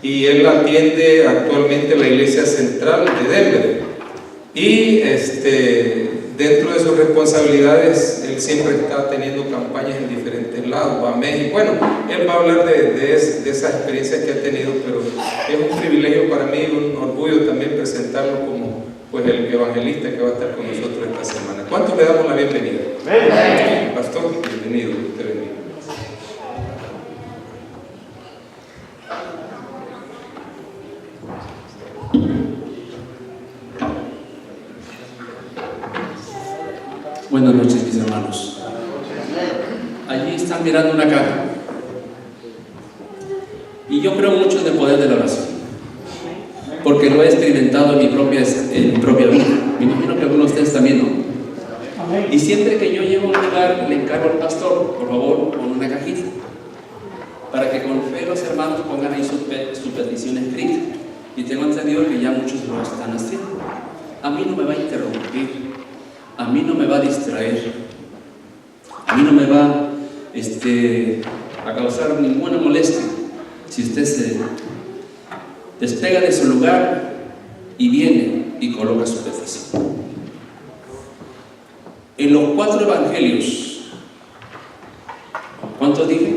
y él atiende actualmente la Iglesia Central de Denver. Y dentro de sus responsabilidades, él siempre está teniendo campañas en diferentes lados, va a México. Bueno, él va a hablar de esas experiencias que ha tenido, pero es un privilegio para mí, un orgullo también presentarlo como pues el evangelista que va a estar con nosotros esta semana. ¿Cuántos le damos la bienvenida? Amén. Pastor, bienvenido, usted bendiga. Buenas noches, mis hermanos. Allí están mirando una caja. Y yo creo mucho en el poder de la oración, porque lo he experimentado en mi propia vida. Me imagino que algunos de ustedes también, ¿no? Y siempre que yo llego a un lugar, le encargo al pastor, por favor, pon una cajita, para que con fe los hermanos pongan ahí su petición escrita. Y tengo entendido que ya muchos lo están haciendo. A mí no me va a interrumpir, a mí no me va a distraer, a mí no me va a causar ninguna molestia si usted se despega de su lugar y viene y coloca su petición. En los 4 evangelios, ¿cuántos dije?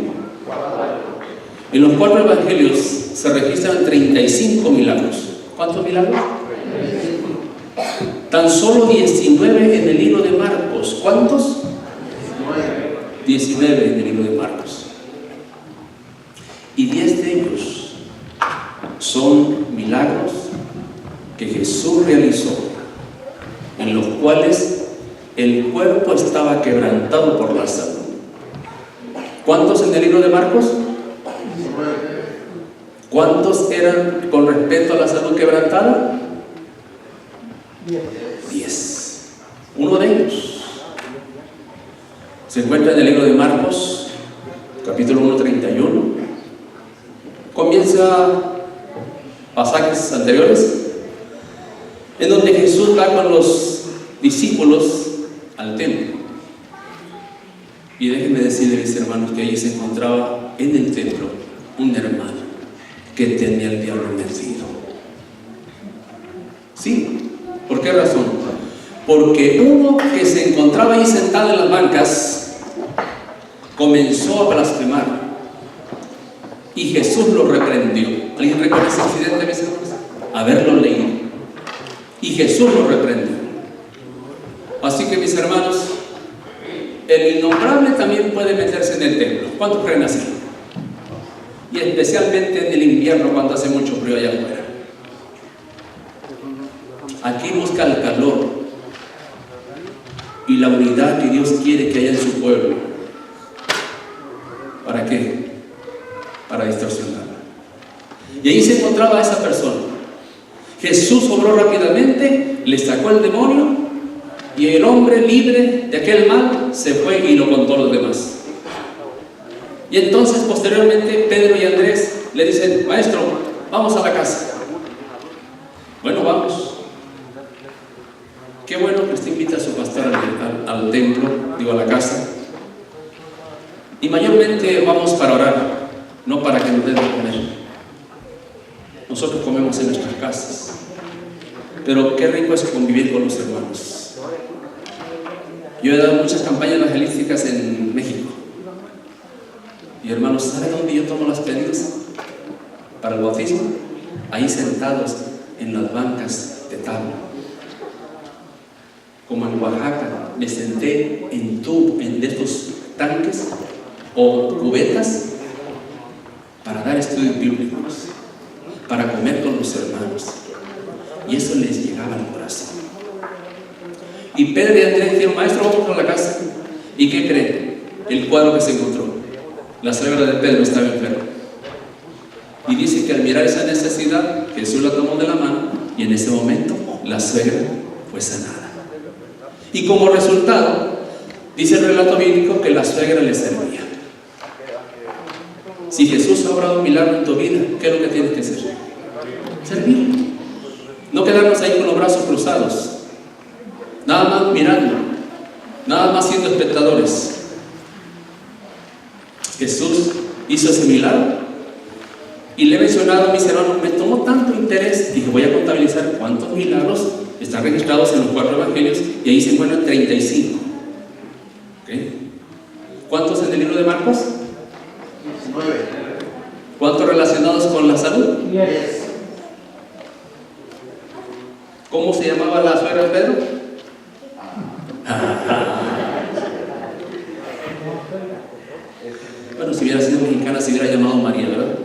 En los 4 evangelios se registran 35 milagros. ¿Cuántos milagros? Tan solo 19 en el libro de Marcos. ¿Cuántos? 19 en el libro de Marcos. Y 10 de ellos son milagros que Jesús realizó, en los cuales el cuerpo estaba quebrantado por la salud. ¿Cuántos en el libro de Marcos? ¿Cuántos eran con respecto a la salud quebrantada? 10. Uno de ellos se encuentra en el libro de Marcos, capítulo 1:31. Comienza pasajes anteriores en donde Jesús va con los discípulos al templo. Y déjenme decirles, mis hermanos, que allí se encontraba en el templo un hermano que tenía el diablo metido. Sí, ¿por qué razón? Porque uno que se encontraba ahí sentado en las bancas comenzó a blasfemar y Jesús lo reprendió. ¿Alguien recuerda ese incidente, mis hermanos? Haberlo leído. Y Jesús lo reprendió. Así que, mis hermanos, el innombrable también puede meterse en el templo. ¿Cuántos creen así? Y especialmente en el invierno, cuando hace mucho frío allá afuera. Aquí busca el calor y la unidad que Dios quiere que haya en su pueblo. ¿Para qué? Para distorsionarla. Y ahí se encontraba esa persona. Jesús obró rápidamente, le sacó el demonio y el hombre libre de aquel mal se fue y lo contó a los demás. Y entonces posteriormente Pedro y Andrés le dicen: maestro, vamos a la casa. Bueno, vamos. Qué bueno que usted invita a su pastor al templo, a la casa. Y mayormente vamos para orar, no para que nos den de comer. Nosotros comemos en nuestras casas, pero qué rico es convivir con los hermanos. Yo he dado muchas campañas evangelísticas en México. Y hermanos, ¿saben dónde yo tomo las pedidas para el bautismo? Ahí sentados en las bancas de tabla. Como en Oaxaca, me senté en estos tanques o cubetas para dar estudios bíblicos, para comer con los hermanos. Y eso les llegaba al corazón. Y Pedro y Andrés dijeron: maestro, vamos a la casa. ¿Y qué creen? El cuadro que se encontró. La suegra de Pedro estaba enferma. Y dice que al mirar esa necesidad, Jesús la tomó de la mano y en ese momento la suegra fue sanada. Y como resultado, dice el relato bíblico que la suegra le servía. Si Jesús ha obrado un milagro en tu vida, ¿qué es lo que tienes que hacer? Servir. No quedarnos ahí con los brazos cruzados, nada más mirando, nada más siendo espectadores. Jesús hizo ese milagro Y le he mencionado a mis hermanos, me tomó tanto interés, dije, voy a contabilizar cuántos milagros están registrados en los 4 evangelios, y ahí se encuentran 35. ¿Okay? ¿Cuántos en el libro de Marcos? 9. ¿Cuántos relacionados con la salud? 10. ¿Cómo se llamaba la suegra de Pedro? Bueno, si hubiera sido mexicana, se hubiera llamado María, ¿verdad?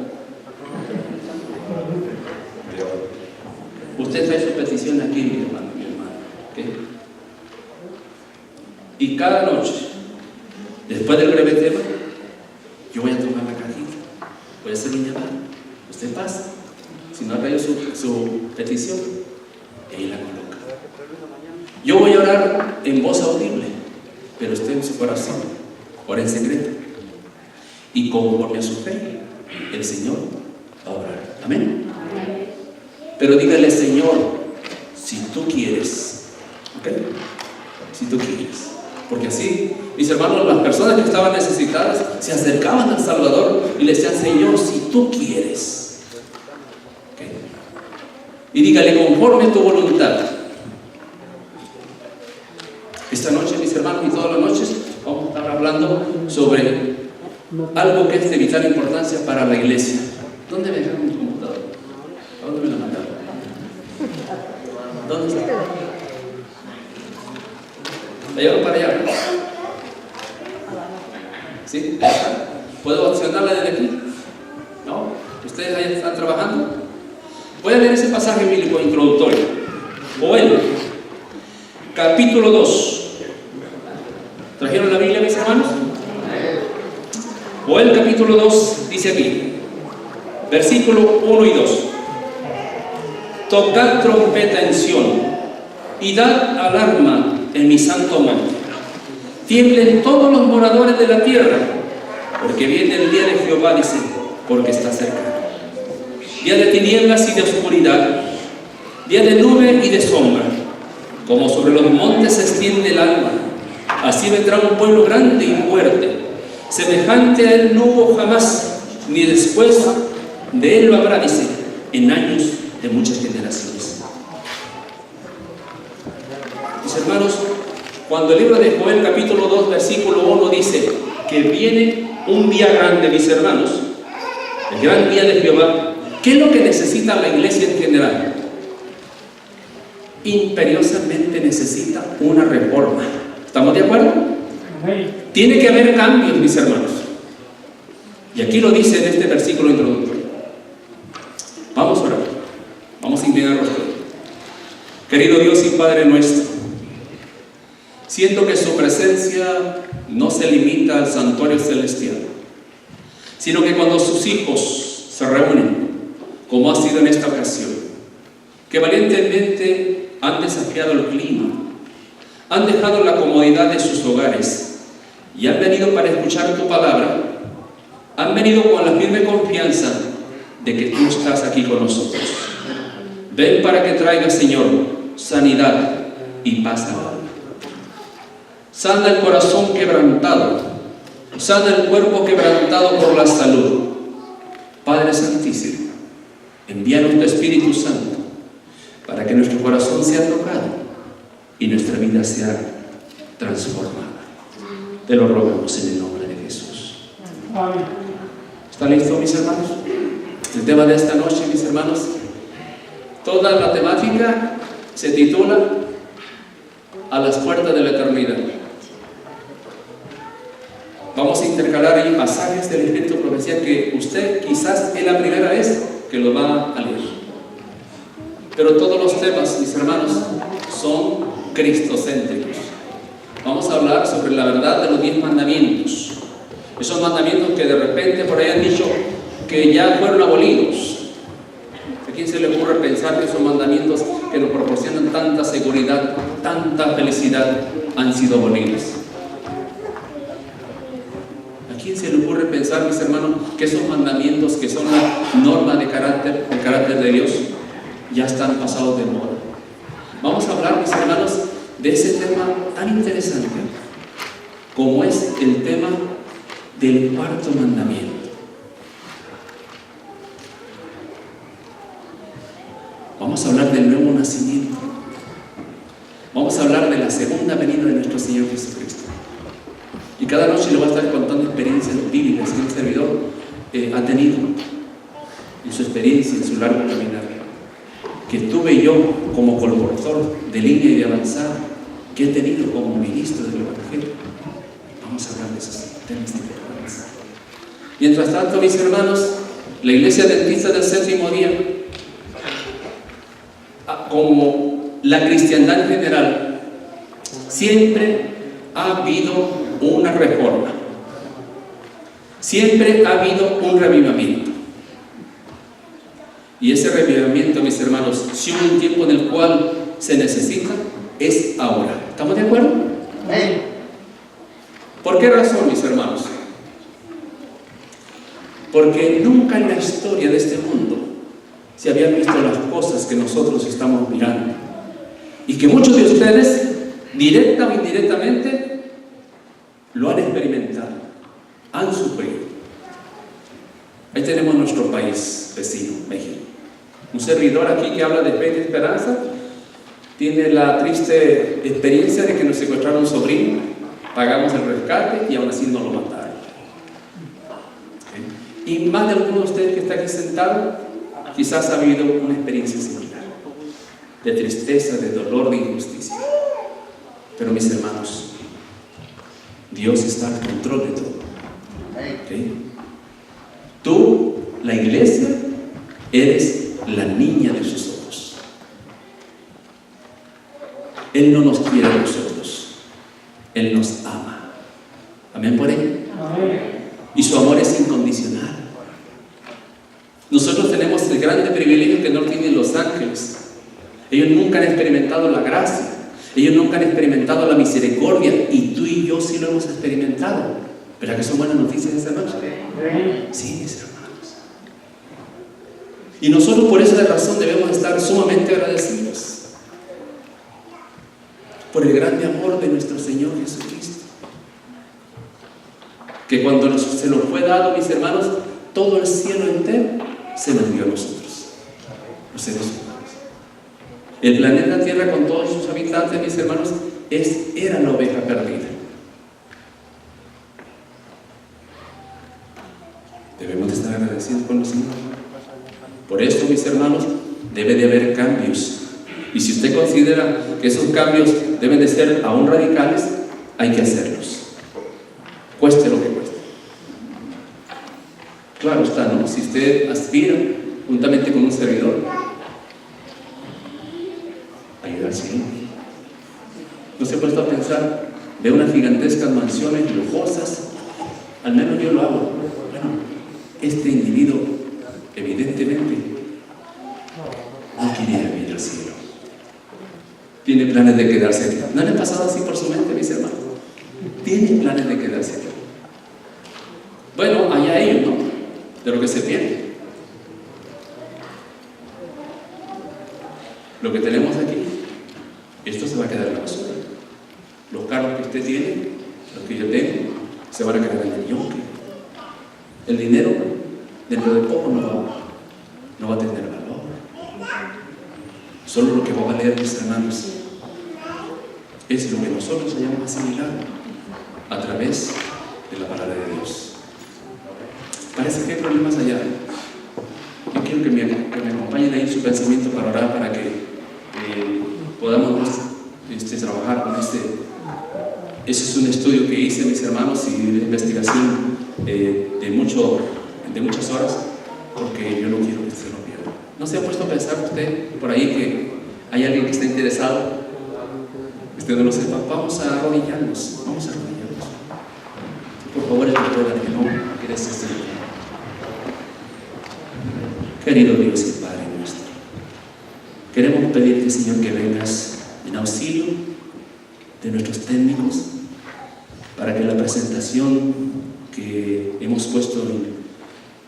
Usted trae su petición aquí, mi hermano, ¿okay? Y cada noche, después del breve tema, yo voy a tomar la cajita, voy a hacer mi llamada. Usted pasa, si no ha traído su petición, ahí la coloca. Yo voy a orar en voz audible, pero usted en su corazón, ora en secreto. Y conforme a su fe, el Señor va a orar. Amén. Pero dígale, Señor, si tú quieres, ¿ok? Si tú quieres. Porque así, mis hermanos, las personas que estaban necesitadas se acercaban al Salvador y le decían, Señor, si tú quieres. ¿Okay? Y dígale, conforme a tu voluntad. Esta noche, mis hermanos, y todas las noches, vamos a estar hablando sobre algo que es de vital importancia para la iglesia. ¿Dónde me dejaron mi computadora? ¿A dónde me la mandaron? ¿Dónde está? ¿La llevo para allá? ¿Sí? ¿Puedo accionarla desde aquí? ¿No? ¿Ustedes ahí están trabajando? Voy a leer ese pasaje bíblico introductorio. Joel, capítulo 2. ¿Trajeron la Biblia, mis hermanos? Joel, capítulo 2, dice aquí, versículo 1 y 2. Tocad trompeta en Sión y dad alarma en mi santo monte. Tiemblen todos los moradores de la tierra, porque viene el día de Jehová, dice, porque está cerca. Día de tinieblas y de oscuridad, día de nube y de sombra. Como sobre los montes se extiende el alma, así vendrá un pueblo grande y fuerte. Semejante a él no hubo jamás, ni después de él lo habrá, dice, en años de muchas generaciones. Mis hermanos, cuando el libro de Joel capítulo 2 versículo 1 dice que viene un día grande, mis hermanos, el gran día de Jehová, ¿qué es lo que necesita la iglesia en general? Imperiosamente necesita una reforma. ¿Estamos de acuerdo? Tiene que haber cambios, mis hermanos. Y aquí lo dice en este versículo introductorio. Vamos a orar. Vamos a inclinar rostro. Querido Dios y Padre nuestro, siento que su presencia no se limita al santuario celestial, sino que cuando sus hijos se reúnen, como ha sido en esta ocasión, que valientemente han desafiado el clima, han dejado la comodidad de sus hogares y han venido para escuchar tu palabra, han venido con la firme confianza de que tú estás aquí con nosotros. Ven para que traigas, Señor, sanidad y paz al alma. Sana el corazón quebrantado, sana el cuerpo quebrantado por la salud. Padre Santísimo, envíanos tu Espíritu Santo para que nuestro corazón sea tocado y nuestra vida sea transformada. Te lo rogamos en el nombre de Jesús. Amén. ¿Están listos, mis hermanos? El tema de esta noche, mis hermanos, toda la temática se titula A las puertas de la eternidad. Vamos a intercalar ahí pasajes del Espíritu de Profecía que usted quizás es la primera vez que lo va a leer. Pero todos los temas, mis hermanos, son cristocéntricos. Vamos a hablar sobre la verdad de los 10 mandamientos. Esos mandamientos que de repente por ahí han dicho que ya fueron abolidos. ¿A quién se le ocurre pensar que esos mandamientos que nos proporcionan tanta seguridad, tanta felicidad, han sido abolidos? ¿A quién se le ocurre pensar, mis hermanos, que esos mandamientos que son la norma de carácter de Dios, ya están pasados de moda? Vamos a hablar, mis hermanos, de ese tema tan interesante como es el tema del cuarto mandamiento. Vamos a hablar del nuevo nacimiento. Vamos a hablar de la segunda venida de nuestro Señor Jesucristo. Y cada noche le voy a estar contando experiencias bíblicas que el servidor ha tenido en su experiencia, en su largo caminar, que tuve yo como colaborador de línea y de avanzada, que he tenido como ministro del Evangelio. Vamos a hablar de esos temas importantes. Mientras tanto, mis hermanos, la Iglesia Adventista del Séptimo Día, como la cristiandad en general, siempre ha habido una reforma, siempre ha habido un revivimiento. Y ese revivimiento, mis hermanos, si hubo un tiempo en el cual se necesita, es ahora. ¿Estamos de acuerdo? Amén. ¿Por qué razón, mis hermanos? Porque nunca en la historia de este mundo se habían visto las cosas que nosotros estamos mirando, y que muchos de ustedes, directa o indirectamente, lo han experimentado, han sufrido. Ahí tenemos nuestro país vecino, México. Un servidor aquí que habla de fe y de esperanza tiene la triste experiencia de que nos secuestraron un sobrino, pagamos el rescate y aún así no lo mataron. Y más de alguno de ustedes que está aquí sentado quizás ha habido una experiencia similar, de tristeza, de dolor, de injusticia. Pero mis hermanos, Dios está al control de todo. ¿Okay? Tú, la iglesia, eres la niña de sus ojos. Él no nos quiere a nosotros, Él nos ama. ¿Amén por ello? Amén. Y su amor es incondicional. Nosotros tenemos el grande privilegio que no tienen los ángeles. Ellos nunca han experimentado la gracia, ellos nunca han experimentado la misericordia, y tú y yo sí lo hemos experimentado. ¿Verdad que son buenas noticias esta noche? Sí, mis hermanos. Y nosotros por esa razón debemos estar sumamente agradecidos por el grande amor de nuestro Señor Jesucristo, que cuando se nos fue dado, mis hermanos, todo el cielo entero se nos dio a nosotros, los seres humanos. El planeta Tierra, con todos sus habitantes, mis hermanos, era la oveja perdida. Debemos de estar agradecidos con el Señor. Por esto, mis hermanos, debe de haber cambios. Y si usted considera que esos cambios deben de ser aún radicales, hay que hacerlos, cueste lo que cueste. Claro está, ¿no? Si usted aspira, juntamente con un servidor, ayudar al Señor. ¿No se ha puesto a pensar? Ve unas gigantescas mansiones lujosas, al menos yo lo hago. Bueno, este individuo evidentemente no quería vivir al cielo, tiene planes de quedarse aquí. ¿No le ha pasado así por su mente, mis hermanos? Tiene planes de quedarse aquí. Bueno, allá ellos, ¿no? De lo que se pierde. Lo que tenemos aquí, esto se va a quedar en la basura. Los carros que usted tiene, los que yo tengo, se van a quedar en el yonque. El dinero, dentro de poco, no va a tener valor. Solo lo que va a valer, mis hermanos, es lo que nosotros hayamos asimilado a través de la palabra de Dios. Parece que hay problemas allá. Yo quiero que me acompañen ahí en su pensamiento para orar, para que podamos trabajar con este. Ese es un estudio que hice, mis hermanos, y una investigación de muchas horas, porque yo no quiero que se lo pierda. ¿No se ha puesto a pensar usted por ahí que hay alguien que está interesado? Usted no lo sepa. Vamos a arrodillarnos. Por favor, recuerda que no quieres este lugar. Querido Dios y Padre nuestro, queremos pedirte, Señor, que vengas en auxilio de nuestros técnicos para que la presentación que hemos puesto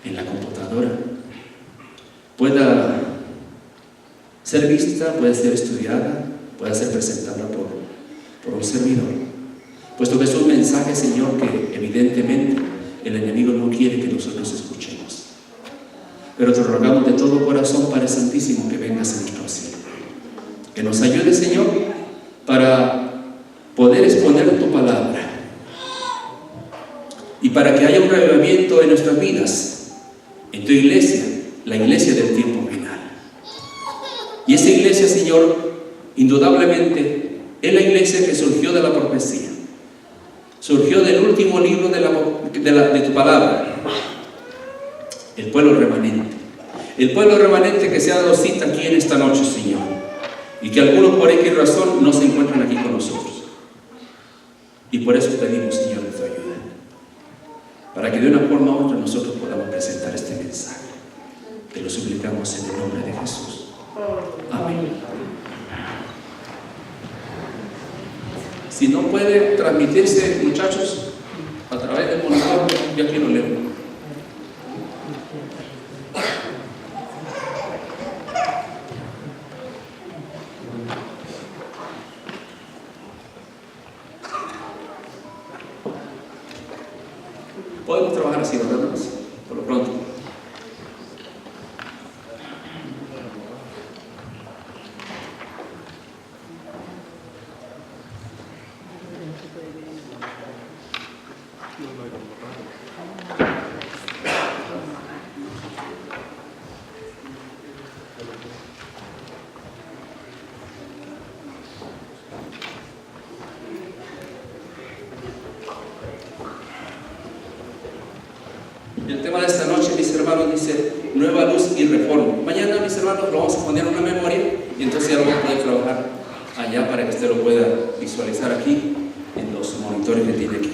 en la computadora pueda ser vista, pueda ser estudiada, pueda ser presentada por un servidor, puesto que es un mensaje, Señor, que evidentemente el enemigo no quiere que nosotros escuchemos. Pero te rogamos de todo corazón, Padre Santísimo, que vengas en nuestro auxilio. Que nos ayude, Señor, para poder exponer tu palabra. Y para que haya un revivimiento en nuestras vidas, en tu iglesia, la iglesia del tiempo final. Y esa iglesia, Señor, indudablemente, es la iglesia que surgió de la profecía. Surgió del último libro de tu palabra. El pueblo remanente. El pueblo remanente que se ha dado cita aquí en esta noche, Señor. Y que algunos por X razón no se encuentran aquí con nosotros. Y por eso pedimos, Señor, tu ayuda. Para que de una forma u otra nosotros podamos presentar este mensaje. Te lo suplicamos en el nombre de Jesús. Amén. Si no puede transmitirse, muchachos, a través del monitor, yo aquí lo leo. Podemos trabajar así, ¿verdad? Por lo pronto. El tema de esta noche, mis hermanos, dice nueva luz y reforma. Mañana, mis hermanos, lo vamos a poner en una memoria y entonces ya lo vamos a poder trabajar allá para que usted lo pueda visualizar aquí en los monitores que tiene aquí.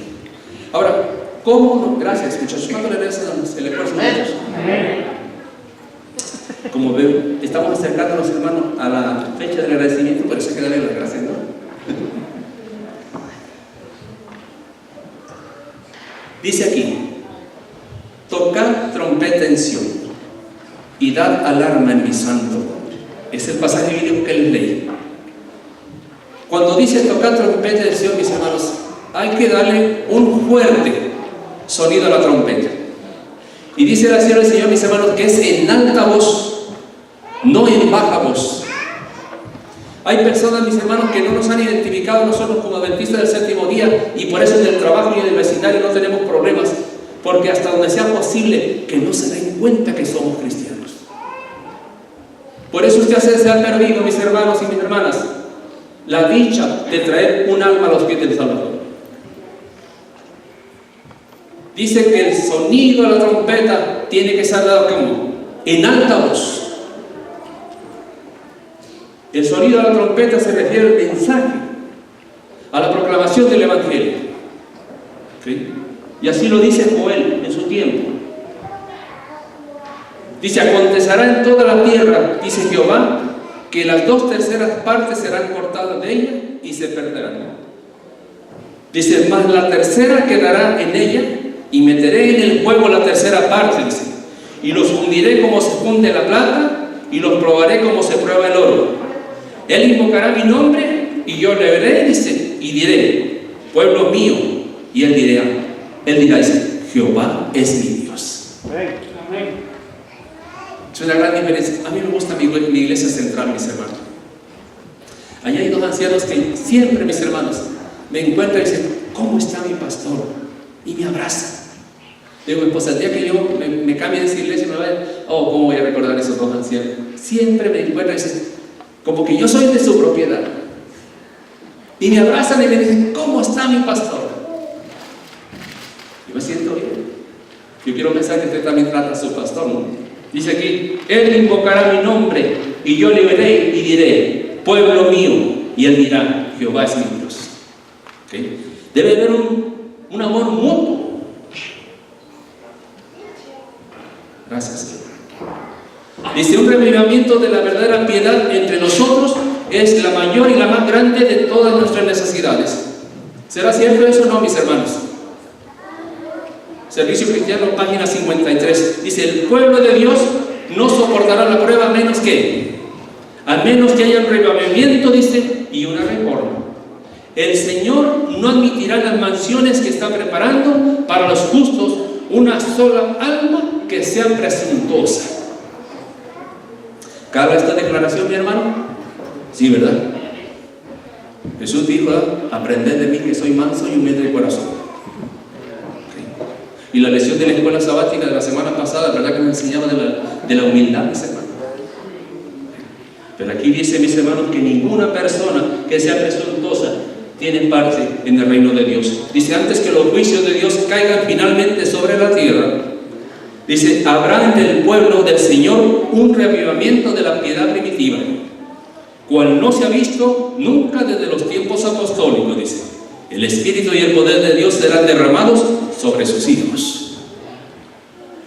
Ahora, ¿cómo? Gracias, muchachos. ¿Cuánto le agradecen el esfuerzo, muchachos? Como ven, estamos acercándonos, hermanos, a la fecha del agradecimiento, por eso hay que darle las gracias, ¿no? Dice aquí: tocad trompeta en Sión y dad alarma en mi santo nombre. Es el pasaje bíblico que les leí. Cuando dice tocar trompeta en Sión, mis hermanos, hay que darle un fuerte sonido a la trompeta. Y dice la Señora del Señor, mis hermanos, que es en alta voz, no en baja voz. Hay personas, mis hermanos, que no nos han identificado nosotros como adventistas del séptimo día, y por eso en el trabajo y en el vecindario no tenemos problemas, porque hasta donde sea posible que no se den cuenta que somos cristianos. Por eso usted se ha perdido, mis hermanos y mis hermanas, la dicha de traer un alma a los pies del Salvador. Dice que el sonido de la trompeta tiene que ser dado como en alta voz. El sonido de la trompeta se refiere al mensaje, a la proclamación del Evangelio. ¿Sí? Y así lo dice Joel en su tiempo. Dice: acontecerá en toda la tierra, dice Jehová, que las 2/3 partes serán cortadas de ella y se perderán. Dice: mas la tercera quedará en ella, y meteré en el fuego la 3/4 parte, dice, y los fundiré como se funde la plata, y los probaré como se prueba el oro. Él invocará mi nombre, y yo le veré, dice, y diré: pueblo mío, y él dirá, dice, Jehová es mi Dios. Amén. Es una gran diferencia. A mí me gusta mi iglesia central, mis hermanos. Allá hay 2 ancianos que siempre, mis hermanos, me encuentran y dicen: ¿cómo está mi pastor? Y me abrazan. Digo, mi esposa, el día que yo me cambie de esa iglesia, me vaya, ¿cómo voy a recordar esos 2 ancianos? Siempre me encuentran y dicen, como que yo soy de su propiedad. Y me abrazan y me dicen: ¿cómo está mi pastor? Yo me siento bien. Yo quiero pensar que usted también trata a su pastor, ¿no? Dice aquí: él invocará mi nombre, y yo le veré y diré: pueblo mío, y él dirá: Jehová es mi Dios. ¿Okay? Debe haber un amor mutuo. Gracias, Señor. Dice: un revivimiento de la verdadera piedad entre nosotros es la mayor y la más grande de todas nuestras necesidades. ¿Será cierto eso o no, mis hermanos? Servicio Cristiano, página 53. Dice: el pueblo de Dios no soportará la prueba a menos que haya un revivimiento, dice, y una reforma. El Señor no admitirá las mansiones que está preparando para los justos una sola alma que sea presuntuosa. ¿Cala esta declaración, mi hermano? Sí, ¿verdad? Jesús dijo, aprended de mí que soy manso y humilde de corazón. Y la lección de la escuela sabática de la semana pasada, ¿verdad que nos enseñaba de la humildad, mis hermanos? Pero aquí dice, mis hermanos, que ninguna persona que sea presuntuosa tiene parte en el reino de Dios. Dice, antes que los juicios de Dios caigan finalmente sobre la tierra, dice, habrá en el pueblo del Señor un reavivamiento de la piedad primitiva, cual no se ha visto nunca desde los tiempos apostólicos, dice. El Espíritu y el poder de Dios serán derramados sobre sus hijos.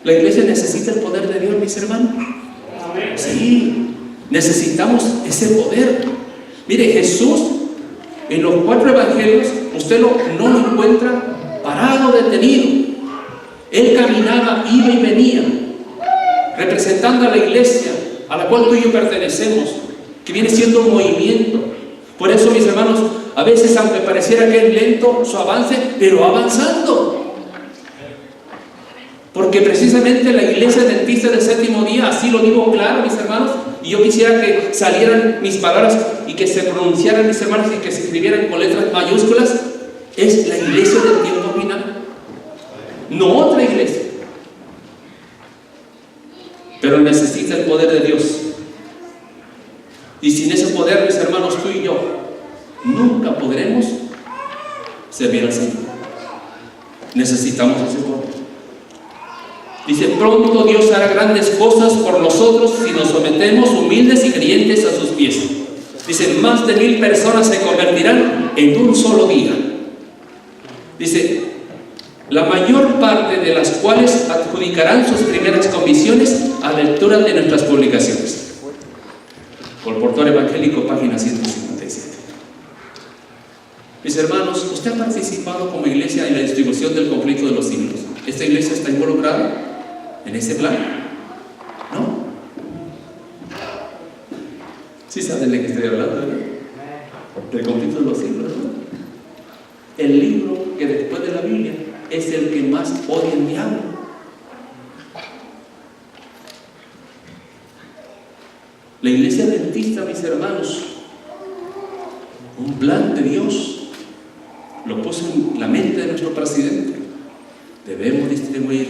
¿La iglesia necesita el poder de Dios, mis hermanos? Sí, necesitamos ese poder. Mire, Jesús, en los 4 evangelios, usted no lo encuentra parado, detenido. Él caminaba, iba y venía, representando a la iglesia a la cual tú y yo pertenecemos, que viene siendo un movimiento. Por eso, mis hermanos, a veces, aunque pareciera que es lento su avance, pero avanzando. Porque precisamente la iglesia adventista del séptimo día, así lo digo claro, mis hermanos, y yo quisiera que salieran mis palabras y que se pronunciaran, mis hermanos, y que se escribieran con letras mayúsculas, es la iglesia del tiempo final. No otra iglesia. Pero necesita el poder de Dios. Y sin ese poder, mis hermanos, tú y yo nunca podremos servir al Señor. Necesitamos ese poder. Dice, pronto Dios hará grandes cosas por nosotros si nos sometemos humildes y creyentes a sus pies. Dice, más de 1000 personas se convertirán en un solo día. Dice, la mayor parte de las cuales adjudicarán sus primeras convicciones a lectura de nuestras publicaciones. Colportor Evangélico, página 157. Mis hermanos, ¿usted ha participado como iglesia en la distribución del conflicto de los siglos? ¿Esta iglesia está involucrada en ese plan? ¿No? ¿Sí saben de qué estoy hablando, verdad? Del conflicto de los siglos, ¿no? El libro que después de la Biblia es el que más odia el diablo. La iglesia adventista, mis hermanos, un plan de Dios, lo puso en la mente de nuestro presidente. Debemos distribuir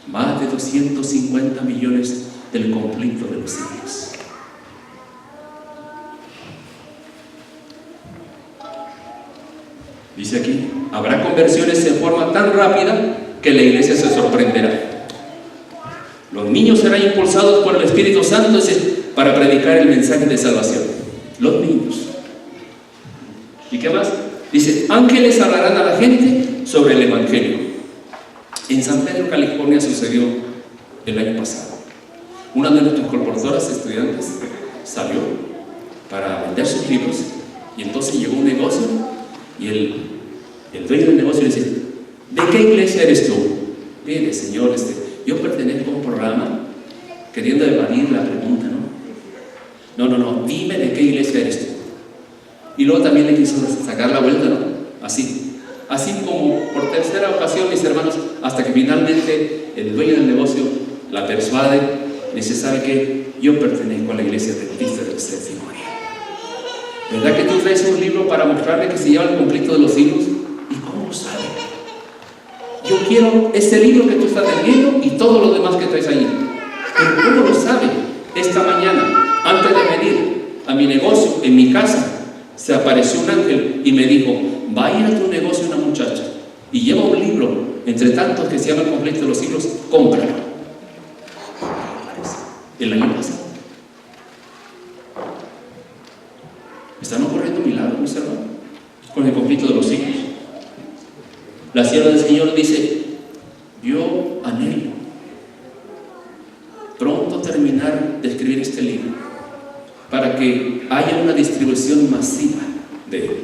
más de 250 millones del conflicto de los siglos. Dice aquí, habrá conversiones en forma tan rápida que la iglesia se sorprenderá. Los niños serán impulsados por el Espíritu Santo para predicar el mensaje de salvación. Los niños. ¿Y qué más? Dice, ángeles hablarán a la gente sobre el Evangelio. En San Pedro, California, sucedió el año pasado. Una de nuestras colportoras estudiantes salió para vender sus libros y entonces llegó un negocio y el dueño del negocio le dice, ¿de qué iglesia eres tú? Mire, señor, yo pertenezco a un programa, queriendo evadir la pregunta, ¿no? No, dime de qué iglesia eres tú. Y luego también le quiso sacar la vuelta, ¿no? Así como por tercera ocasión, mis hermanos, hasta que finalmente el dueño del negocio la persuade, dice, ¿sabe qué? Yo pertenezco a la iglesia adventista del séptimo día. ¿Verdad que tú traes un libro para mostrarle que se lleva el conflicto de los siglos? ¿Y cómo lo sabe? Yo quiero ese libro que tú estás vendiendo y todo lo demás que traes ahí. Pero ¿cómo lo sabe? Esta mañana, antes de venir a mi negocio, en mi casa, se apareció un ángel y me dijo, va a ir a tu negocio una muchacha y lleva un libro, entre tantos que se llama El conflicto de los siglos, cómpralo. El año pasado. Están ocurriendo milagros, mis hermanos, con el conflicto de los siglos. La sierva del Señor dice, yo anhelo pronto terminar de escribir este libro para que haya una distribución masiva de él.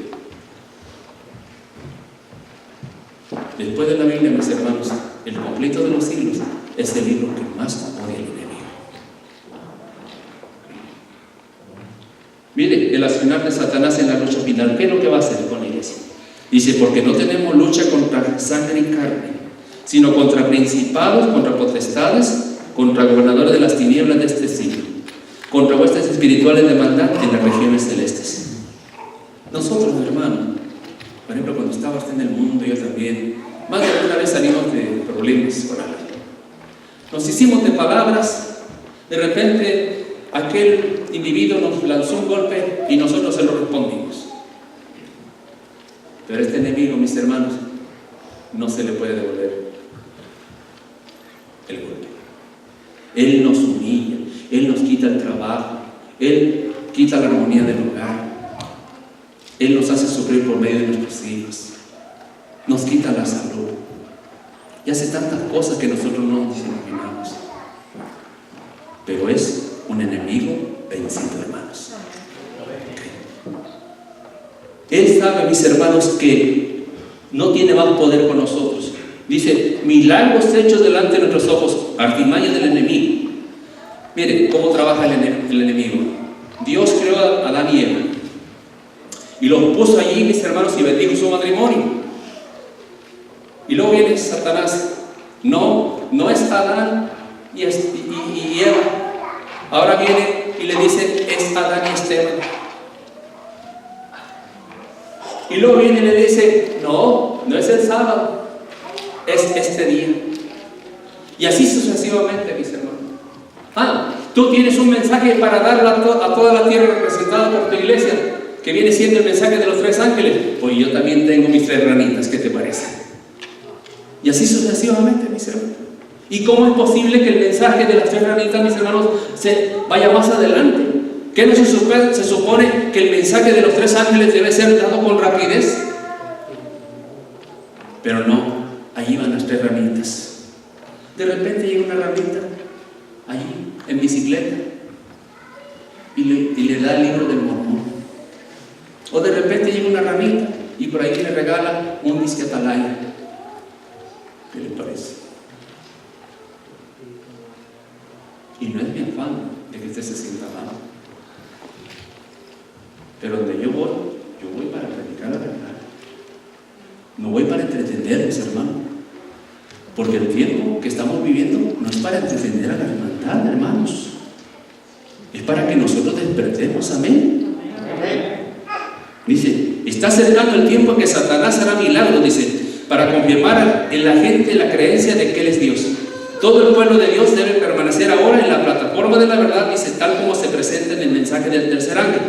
Después de la Biblia, mis hermanos, el conflicto de los siglos es el libro que más odia el enemigo. Mire, el accionar de Satanás en la lucha final, ¿qué es lo que va a hacer con la iglesia? Dice, porque no tenemos lucha contra sangre y carne, sino contra principados, contra potestades, contra gobernadores de las tinieblas de este siglo, espirituales de maldad en las regiones celestes. Nosotros, hermano, por ejemplo, cuando estabas en el mundo, yo también, más de alguna vez salimos de problemas con alguien. Nos hicimos de palabras, de repente aquel individuo nos lanzó un golpe y nosotros se lo respondimos. Pero este enemigo, mis hermanos, no se le puede devolver el golpe. Él nos humilla, Él nos quita el trabajo, Él quita la armonía del hogar, Él nos hace sufrir por medio de nuestros hijos, nos quita la salud y hace tantas cosas que nosotros no nos imaginamos. Pero es un enemigo vencido, hermanos. Él sabe, mis hermanos, que no tiene más poder con nosotros. Dice, milagros hechos delante de nuestros ojos, artimañas del enemigo. Miren cómo trabaja el enemigo. Dios creó a Adán y Eva y los puso allí, mis hermanos, y bendijo su matrimonio. Y luego viene Satanás. No es Adán y Eva. Ahora viene y le dice, es Adán y Esteban. Y luego viene y le dice, no es el sábado, es este día. Y así sucesivamente, mis hermanos. Tú tienes un mensaje para dar a toda la tierra representada por tu iglesia, que viene siendo el mensaje de los 3 ángeles. Pues yo también tengo mis 3 ranitas, ¿qué te parece? Y así sucesivamente, mis hermanos. ¿Y cómo es posible que el mensaje de las 3 ranitas, mis hermanos, se vaya más adelante? ¿Qué no se supone que el mensaje de los 3 ángeles debe ser dado con rapidez? Pero no, allí van las 3 ranitas. De repente llega una ranita allí en bicicleta y le da el libro del Mormón. O de repente llega una ranita y por ahí le regala un disque Atalaya. ¿Qué le parece? Y no es mi afán de que usted se sienta mal. Pero donde yo voy para predicar la verdad. No voy para entretenernos, hermano. Porque el tiempo que estamos viviendo no es para entretener a la hermandad, hermanos. Es para que nosotros despertemos, amén. Dice, está cercano el tiempo en que Satanás hará milagros, dice, para confirmar en la gente la creencia de que Él es Dios. Todo el pueblo de Dios debe permanecer ahora en la plataforma de la verdad, dice, tal como se presenta en el mensaje del tercer ángel.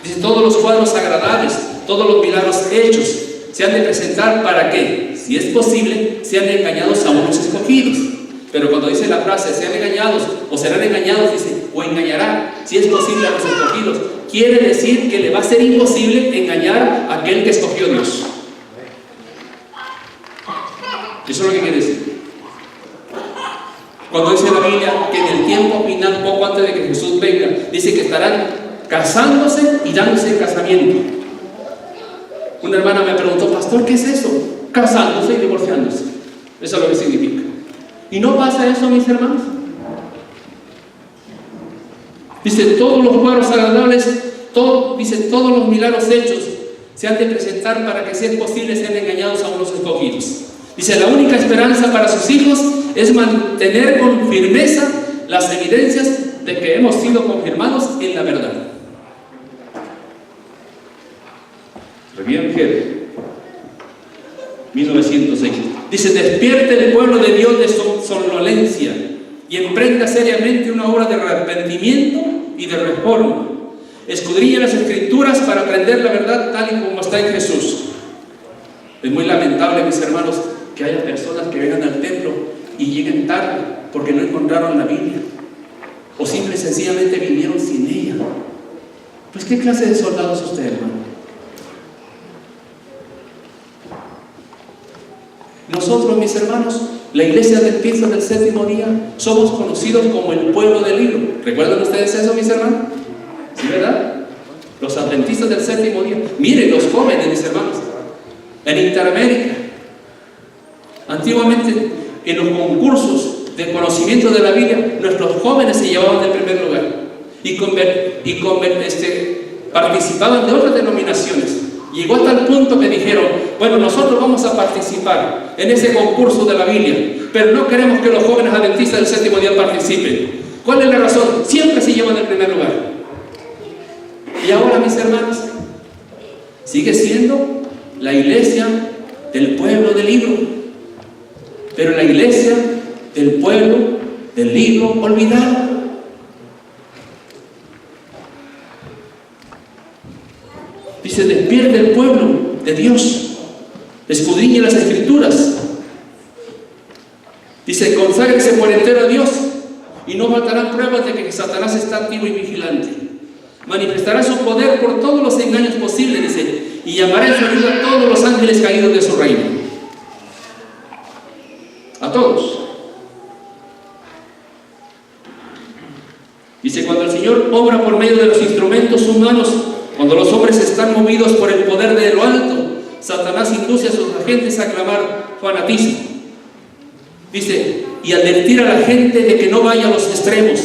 Dice, todos los cuadros agradables, todos los milagros hechos, se han de presentar para que, si es posible, sean engañados a unos escogidos. Pero cuando dice la frase, sean engañados o serán engañados, dice, o engañará, si es posible, a los escogidos, quiere decir que le va a ser imposible engañar a aquel que escogió Dios. Eso es lo que quiere decir. Cuando dice la Biblia que en el tiempo final, poco antes de que Jesús venga, dice que estarán casándose y dándose en casamiento. Una hermana me preguntó, pastor, ¿qué es eso? Casándose y divorciándose. Eso es lo que significa. ¿Y no pasa eso, mis hermanos? Dice, todos los cuadros agradables, dice, todos los milagros hechos se han de presentar para que, si es posible, sean engañados a unos escogidos. Dice, la única esperanza para sus hijos es mantener con firmeza las evidencias de que hemos sido confirmados en la verdad. Revier Head, 1906. Dice, despierte el pueblo de Dios de su somnolencia y emprenda seriamente una obra de arrepentimiento y de reforma. Escudriñe las Escrituras para aprender la verdad tal y como está en Jesús. Es muy lamentable, mis hermanos, que haya personas que vengan al templo y lleguen tarde porque no encontraron la Biblia, o simple y sencillamente vinieron sin ella. Pues, ¿qué clase de soldado es usted, hermano? Nosotros, mis hermanos, la iglesia adventista del séptimo día, somos conocidos como el pueblo del libro. ¿Recuerdan ustedes eso, mis hermanos? ¿Sí, verdad? Los adventistas del séptimo día. Miren, los jóvenes, mis hermanos, en Interamérica, antiguamente, en los concursos de conocimiento de la Biblia, nuestros jóvenes se llevaban del primer lugar y participaban de otras denominaciones. Llegó hasta el punto que dijeron, bueno, nosotros vamos a participar en ese concurso de la Biblia, pero no queremos que los jóvenes adventistas del séptimo día participen. ¿Cuál es la razón? Siempre se llevan el primer lugar. hermanos, sigue siendo la iglesia del pueblo del libro, pero la iglesia del pueblo del libro olvidado. Dice: despierte el pueblo de Dios, escudriñe las escrituras. Dice: conságrense por entero a Dios, y no faltarán pruebas de que Satanás está activo y vigilante. Manifestará su poder por todos los engaños posibles, dice, y llamará en su ayuda a todos los ángeles caídos de su reino. A todos. Dice: cuando el Señor obra por medio de los instrumentos humanos, cuando los hombres están movidos por el poder de lo alto, Satanás induce a sus agentes a clamar fanatismo. Dice: y advertir a la gente de que no vaya a los extremos.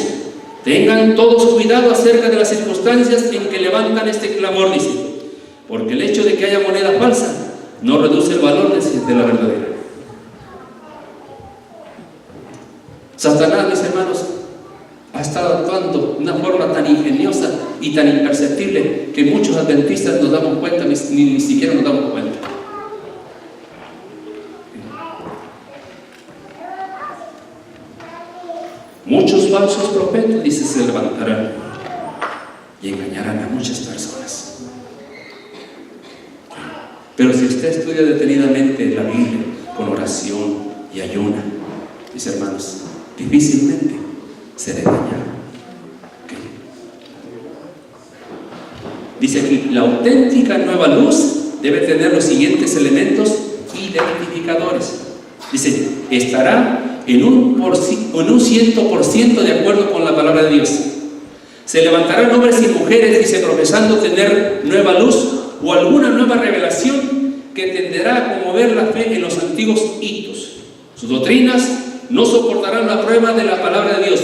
Tengan todos cuidado acerca de las circunstancias en que levantan este clamor, dice, porque el hecho de que haya moneda falsa no reduce el valor de la verdadera. Satanás, mis hermanos, ha estado actuando de una forma tan ingeniosa y tan imperceptible que muchos adventistas nos damos cuenta, ni siquiera nos damos cuenta. Muchos falsos profetas, dice, se levantarán y engañarán a muchas personas. Pero si usted estudia detenidamente la Biblia con oración y ayuna, mis hermanos, difícilmente será engañado. Dice aquí: la auténtica nueva luz debe tener los siguientes elementos identificadores. Dice: estará en un 100% de acuerdo con la palabra de Dios. Se levantarán hombres y mujeres, dice, profesando tener nueva luz o alguna nueva revelación que tenderá a conmover la fe en los antiguos hitos. Sus doctrinas no soportarán la prueba de la palabra de Dios,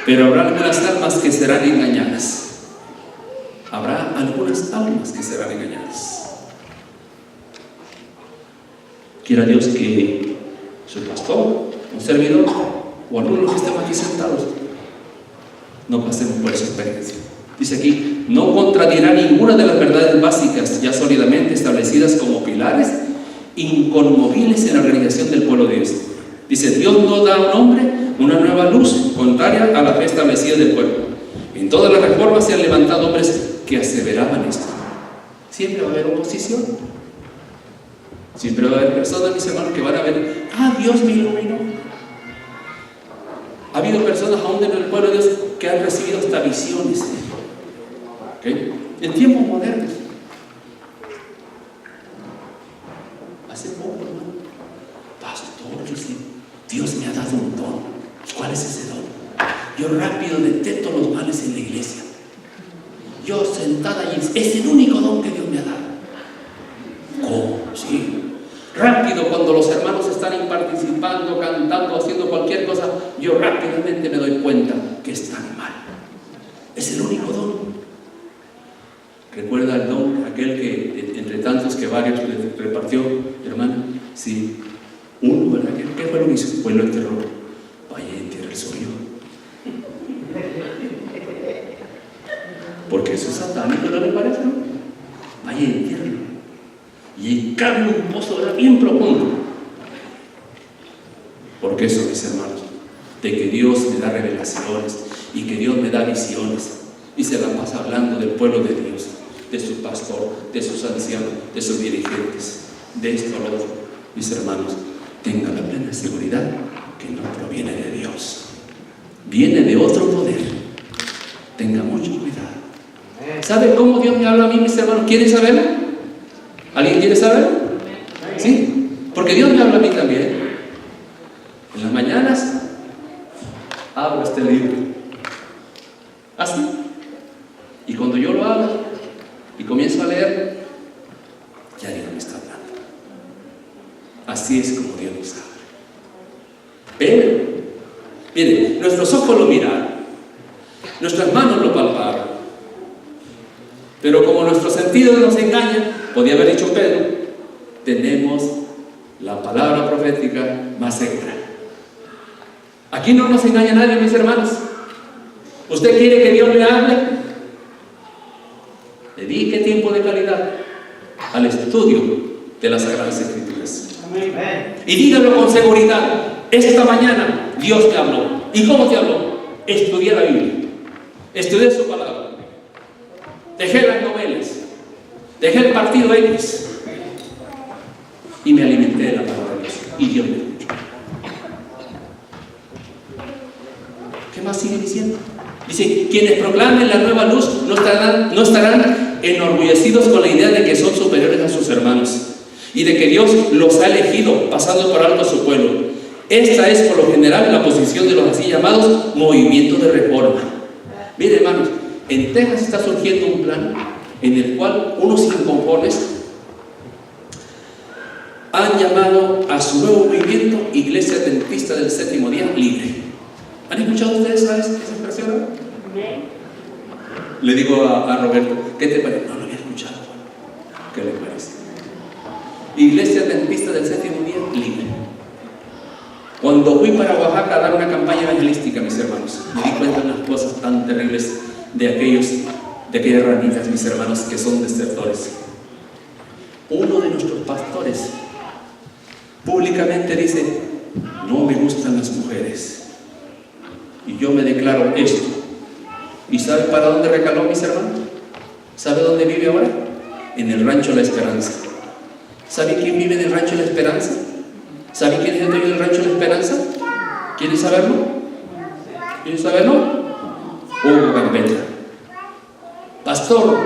pero habrá algunas almas que serán engañadas. Habrá algunas almas que serán engañadas. Quiera Dios que su pastor, un servidor o algunos de los que están aquí sentados no pasemos por esa experiencia. Dice aquí: no contradirá ninguna de las verdades básicas ya sólidamente establecidas como pilares inconmovibles en la organización del pueblo de Dios. Dice: Dios no da a un hombre una nueva luz contraria a la fe establecida del pueblo. En todas las reformas se han levantado hombres que aseveraban esto. Siempre va a haber oposición. Siempre va a haber personas, mis hermanos, que van a ver: ah, Dios me iluminó. Ha habido personas aún en el pueblo de Dios que han recibido hasta visiones, ¿okay?, en tiempos modernos. Hace poco, hermano, pastor, Dios me ha dado un don. ¿Cuál es ese don? Yo rápido detecto los males en la iglesia. Yo sentada allí, es el único don que Dios me ha dado. ¿Cómo? Sí. Rápido, cuando los hermanos están participando, cantando, haciendo cualquier cosa, yo rápidamente me doy cuenta que están mal. Es el único don. ¿Recuerda el don? Aquel que, entre tantos que varios repartió, hermano. Sí. Uno, ¿verdad? ¿Qué fue lo que hizo? Pues lo enterró. Vaya, entierra el suyo. Porque eso es satánico, ¿no le parece? Vaya, entiérralo. Y cabe un pozo bien profundo. Porque eso, mis hermanos, de que Dios me da revelaciones y que Dios me da visiones y se la pasa hablando del pueblo de Dios, de su pastor, de sus ancianos, de sus dirigentes, de esto o lo otro. Mis hermanos, tengan la plena seguridad que no proviene de Dios, viene de otro poder. Tenga mucho cuidado. ¿Sabe cómo Dios me habla a mí, mis hermanos? ¿Quieren saberlo? ¿Alguien quiere saber? ¿Sí? Porque Dios me habla a mí también. En las mañanas abro este libro, así, y cuando yo lo abro y comienzo a leer, ya Dios me está hablando. Así es como Dios nos habla. Pero, miren, nuestros ojos lo miraron, nuestras manos lo palparon, pero como nuestros sentidos nos engañan, podía haber dicho Pedro, tenemos la palabra profética más segura. Aquí no nos engaña nadie, mis hermanos. ¿Usted quiere que Dios le hable? Le Dedique tiempo de calidad al estudio de las Sagradas Escrituras. Y dígalo con seguridad: esta mañana Dios te habló. ¿Y cómo te habló? Estudié la Biblia, estudié su palabra, dejé las novelas, dejé el partido X y me alimenté de la palabra de Dios, y Dios me escuchó. ¿Qué más sigue diciendo? Dice: quienes proclamen la nueva luz no estarán enorgullecidos con la idea de que son superiores a sus hermanos y de que Dios los ha elegido pasando por alto a su pueblo. Esta es por lo general la posición de los así llamados movimientos de reforma. Miren, hermanos, en Texas está surgiendo un plan en el cual unos inconformes han llamado a su nuevo movimiento Iglesia Adventista del Séptimo Día Libre. ¿Han escuchado ustedes esa expresión? Le digo a Roberto: ¿qué te parece? No lo había escuchado. ¿Qué le parece? Iglesia Adventista del Séptimo Día Libre. Cuando fui para Oaxaca a dar una campaña evangelística, mis hermanos, me di cuenta de unas cosas tan terribles de aquellas ranitas, mis hermanos, que son desertores. Uno de nuestros pastores públicamente dice: no me gustan las mujeres, y yo me declaro esto. ¿Y sabe para dónde recaló, mis hermanos? ¿Sabe dónde vive ahora? En el Rancho La Esperanza. ¿Sabe quién vive en el Rancho La Esperanza? ¿Sabe quién es el dueño del Rancho La Esperanza? ¿Quieren saberlo? ¿Quieren saberlo? Hugo Gambetta. Pastor,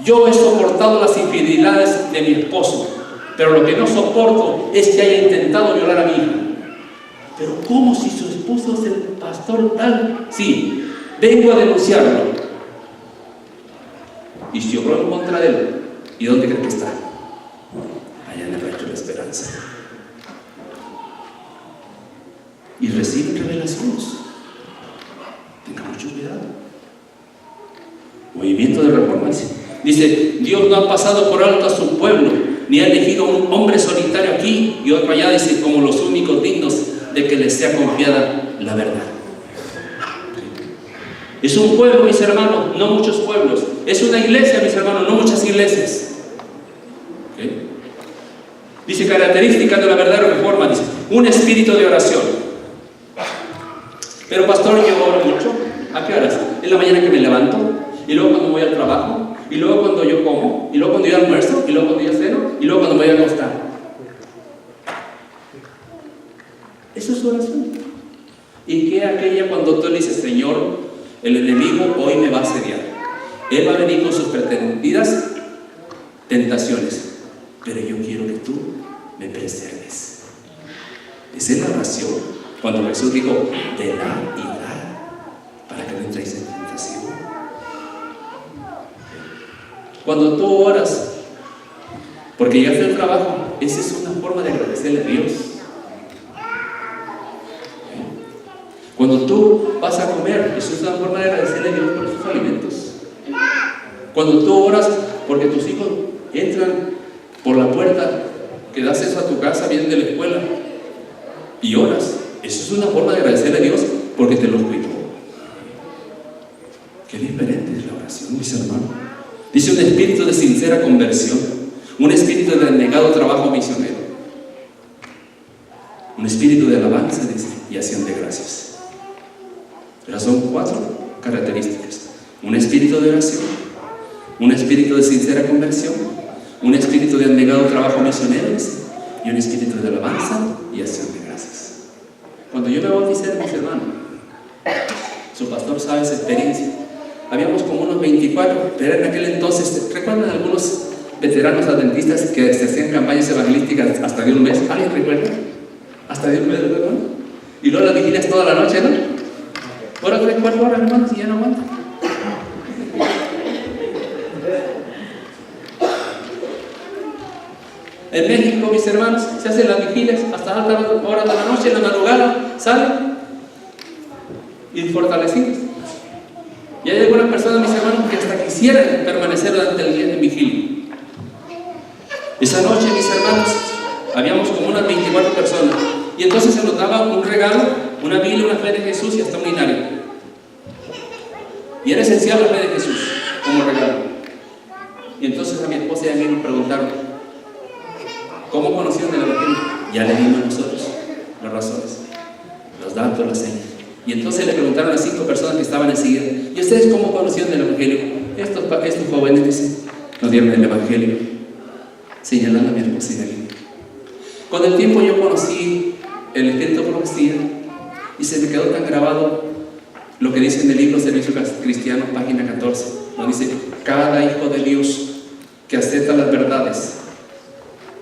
yo he soportado las infidelidades de mi esposo, pero lo que no soporto es que haya intentado violar a mi hija. Pero ¿cómo si su esposo es el pastor tal? Sí, vengo a denunciarlo. Y si obró en contra de él, ¿y dónde cree que está? Allá en el Rancho La Esperanza. Y reciben revelaciones. Tenga mucho cuidado. Movimiento de reforma. Dice: Dios no ha pasado por alto a su pueblo, ni ha elegido un hombre solitario aquí y otro allá, dice, como los únicos dignos de que les sea confiada la verdad. Es un pueblo, mis hermanos, no muchos pueblos. Es una iglesia, mis hermanos, no muchas iglesias. ¿Okay? Dice: características de la verdadera reforma, dice: un espíritu de oración. Pero pastor, yo oro mucho. ¿A qué horas? En la mañana que me levanto, y luego cuando voy al trabajo, y luego cuando yo como, y luego cuando yo almuerzo, y luego cuando yo ceno, y luego cuando me voy a acostar. Eso es su oración. ¿Y qué aquella cuando tú le dices: Señor, el enemigo hoy me va a asediar? Él va a venir con sus pretendidas tentaciones, pero yo quiero que tú me preserves. Esa es la oración. Cuando Jesús dijo: velad y orad para que no entréis en tentación. Cuando tú oras porque llegaste al trabajo, esa es una forma de agradecerle a Dios. Cuando tú vas a comer, eso es una forma de agradecerle a Dios por sus alimentos. Cuando tú oras porque tus hijos entran por la puerta que da acceso a tu casa, vienen de la escuela, y oras, eso es una forma de agradecerle a Dios porque te los cuidó. Qué diferente es la oración, mis hermanos. Dice: un espíritu de sincera conversión, un espíritu de abnegado trabajo misionero, un espíritu de alabanza, dice, y acción de gracias. Esas son 4 características: un espíritu de oración, un espíritu de sincera conversión, un espíritu de abnegado trabajo misionero, y un espíritu de alabanza y acción de gracias. Cuando yo me bauticé, mis hermanos, su pastor sabe esa experiencia. Habíamos como unos 24, pero en aquel entonces, ¿recuerdan algunos veteranos adventistas que se hacían campañas evangelísticas hasta de un mes? ¿Alguien recuerda? Hasta de un mes, ¿verdad? Y luego las vigilias toda la noche, ¿no? Ahora 3, 4 horas, hermanos, y ya no aguanta. En México, mis hermanos, se hacen las vigilias hasta altas horas de la noche, en la madrugada, salen y fortalecidos. Y hay algunas personas, mis hermanos, que hasta quisieran permanecer durante el día de vigilia. Esa noche, mis hermanos, habíamos como unas 24 personas. Y entonces se nos daba un regalo, una Biblia, una fe de Jesús y hasta un binario. Y era esencial la fe de Jesús. como regalo. Y entonces a mi esposa y a mí nos preguntaron, ¿cómo conocieron el Evangelio? Ya le dimos a nosotros las razones, los datos, las señas. Y entonces le preguntaron a 5 personas que estaban enseguida, ¿y ustedes cómo conocieron el Evangelio? Estos jóvenes dicen, nos dieron el Evangelio, señalando a mi esposa y a mí. Con el tiempo yo conocí el espíritu de profecía y se me quedó tan grabado lo que dice en el libro Servicio Cristiano, página 14, donde dice, cada hijo de Dios que acepta las verdades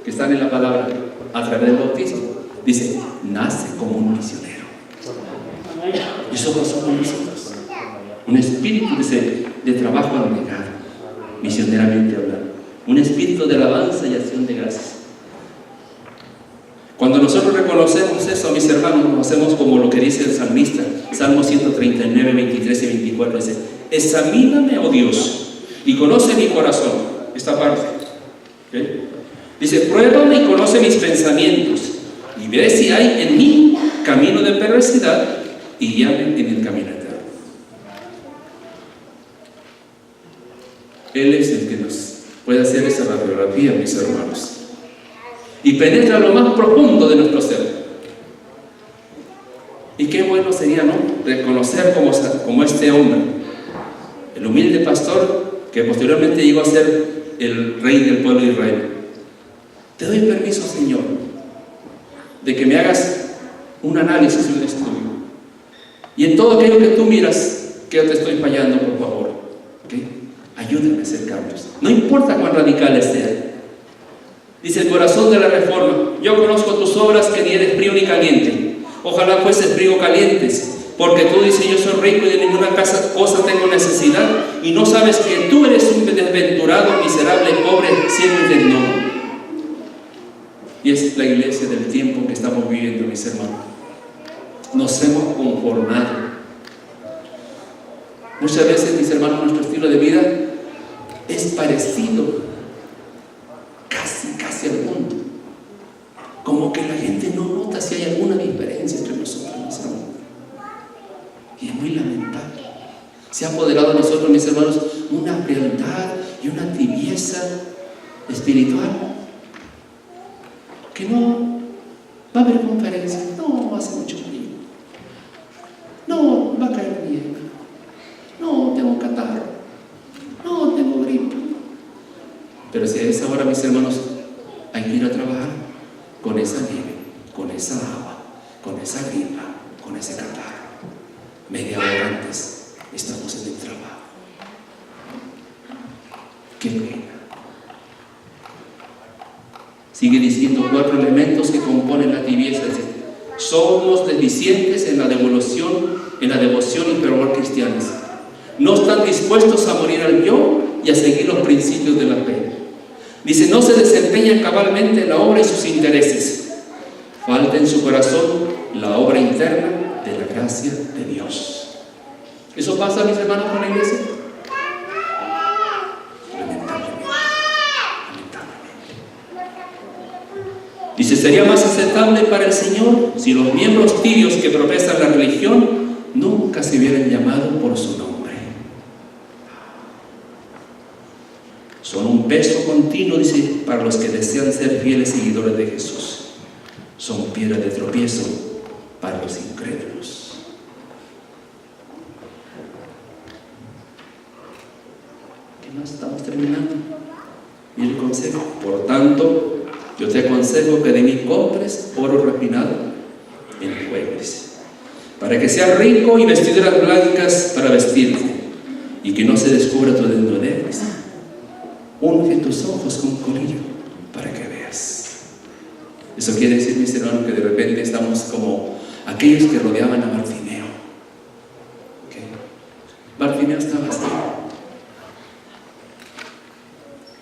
que están en la palabra a través del bautismo, dice, nace como un misionero. Y eso pasó con nosotros. Un espíritu de trabajo abnegado, misioneramente hablando. Un espíritu de alabanza y acción de gracias. Cuando nosotros reconocemos eso, mis hermanos, nos hacemos como lo que dice el salmista, Salmo 139, 23 y 24, dice, examíname, oh Dios, y conoce mi corazón. Esta parte. ¿Okay? Dice, pruébame y conoce mis pensamientos, y ve si hay en mí camino de perversidad, y guíame en el camino eterno. Él es el que nos puede hacer esa radiografía, mis hermanos, y penetra lo más profundo de nuestro ser. Y qué bueno sería, ¿no?, reconocer como este hombre, el humilde pastor que posteriormente llegó a ser el rey del pueblo de Israel. Te doy permiso, Señor, de que me hagas un análisis, un estudio, y en todo aquello que tú miras que yo te estoy fallando, por favor, ¿okay?, ayúdame a hacer cambios, no importa cuán radicales sean. Dice el corazón de la reforma, yo conozco tus obras, que ni eres frío ni caliente. Ojalá fueses frío o calientes, porque tú dices, yo soy rico y de ninguna cosa tengo necesidad, y no sabes que tú eres un desventurado, miserable, pobre, ciego y desnudo. Y es la iglesia del tiempo que estamos viviendo, mis hermanos. Nos hemos conformado. Muchas veces, mis hermanos, nuestro estilo de vida es parecido casi al mundo. Como que la gente no nota si hay alguna diferencia entre nosotros, mis hermanos. Y es muy lamentable. Se ha apoderado de nosotros, mis hermanos, una frialdad y una tibieza espiritual. Que no va a haber conferencia, no hace mucho frío, no va a caer bien, no tengo catarro, no tengo gripe. Pero si a esa hora, mis hermanos, hay que ir a trabajar con esa nieve, con esa agua, con esa gripa, con ese catarro, media hora antes estamos en el trabajo. Qué pena. Sigue diciendo 4 elementos que componen la tibieza. Somos deficientes en la devoción y fervor cristianos. No están dispuestos a morir al yo y a seguir los principios de la fe. Dice, no se desempeñan cabalmente en la obra y sus intereses. Falta en su corazón la obra interna de la gracia de Dios. ¿Eso pasa, mis hermanos, con la iglesia? Dice, sería más aceptable para el Señor si los miembros tibios que profesan la religión nunca se hubieran llamado por su nombre. Son un peso continuo, dice, para los que desean ser fieles seguidores de Jesús. Son piedra de tropiezo para los incrédulos. ¿Qué más estamos terminando? Y el consejo, por tanto, yo te aconsejo que de mí compres oro refinado en fuego, para que seas rico, y vestiduras blancas para vestirte, y que no se descubra tu desnudez. Unge tus ojos con colillo para que veas. Eso quiere decir, mis hermanos, que de repente estamos como aquellos que rodeaban a Bartimeo. ¿Okay? Bartimeo estaba así,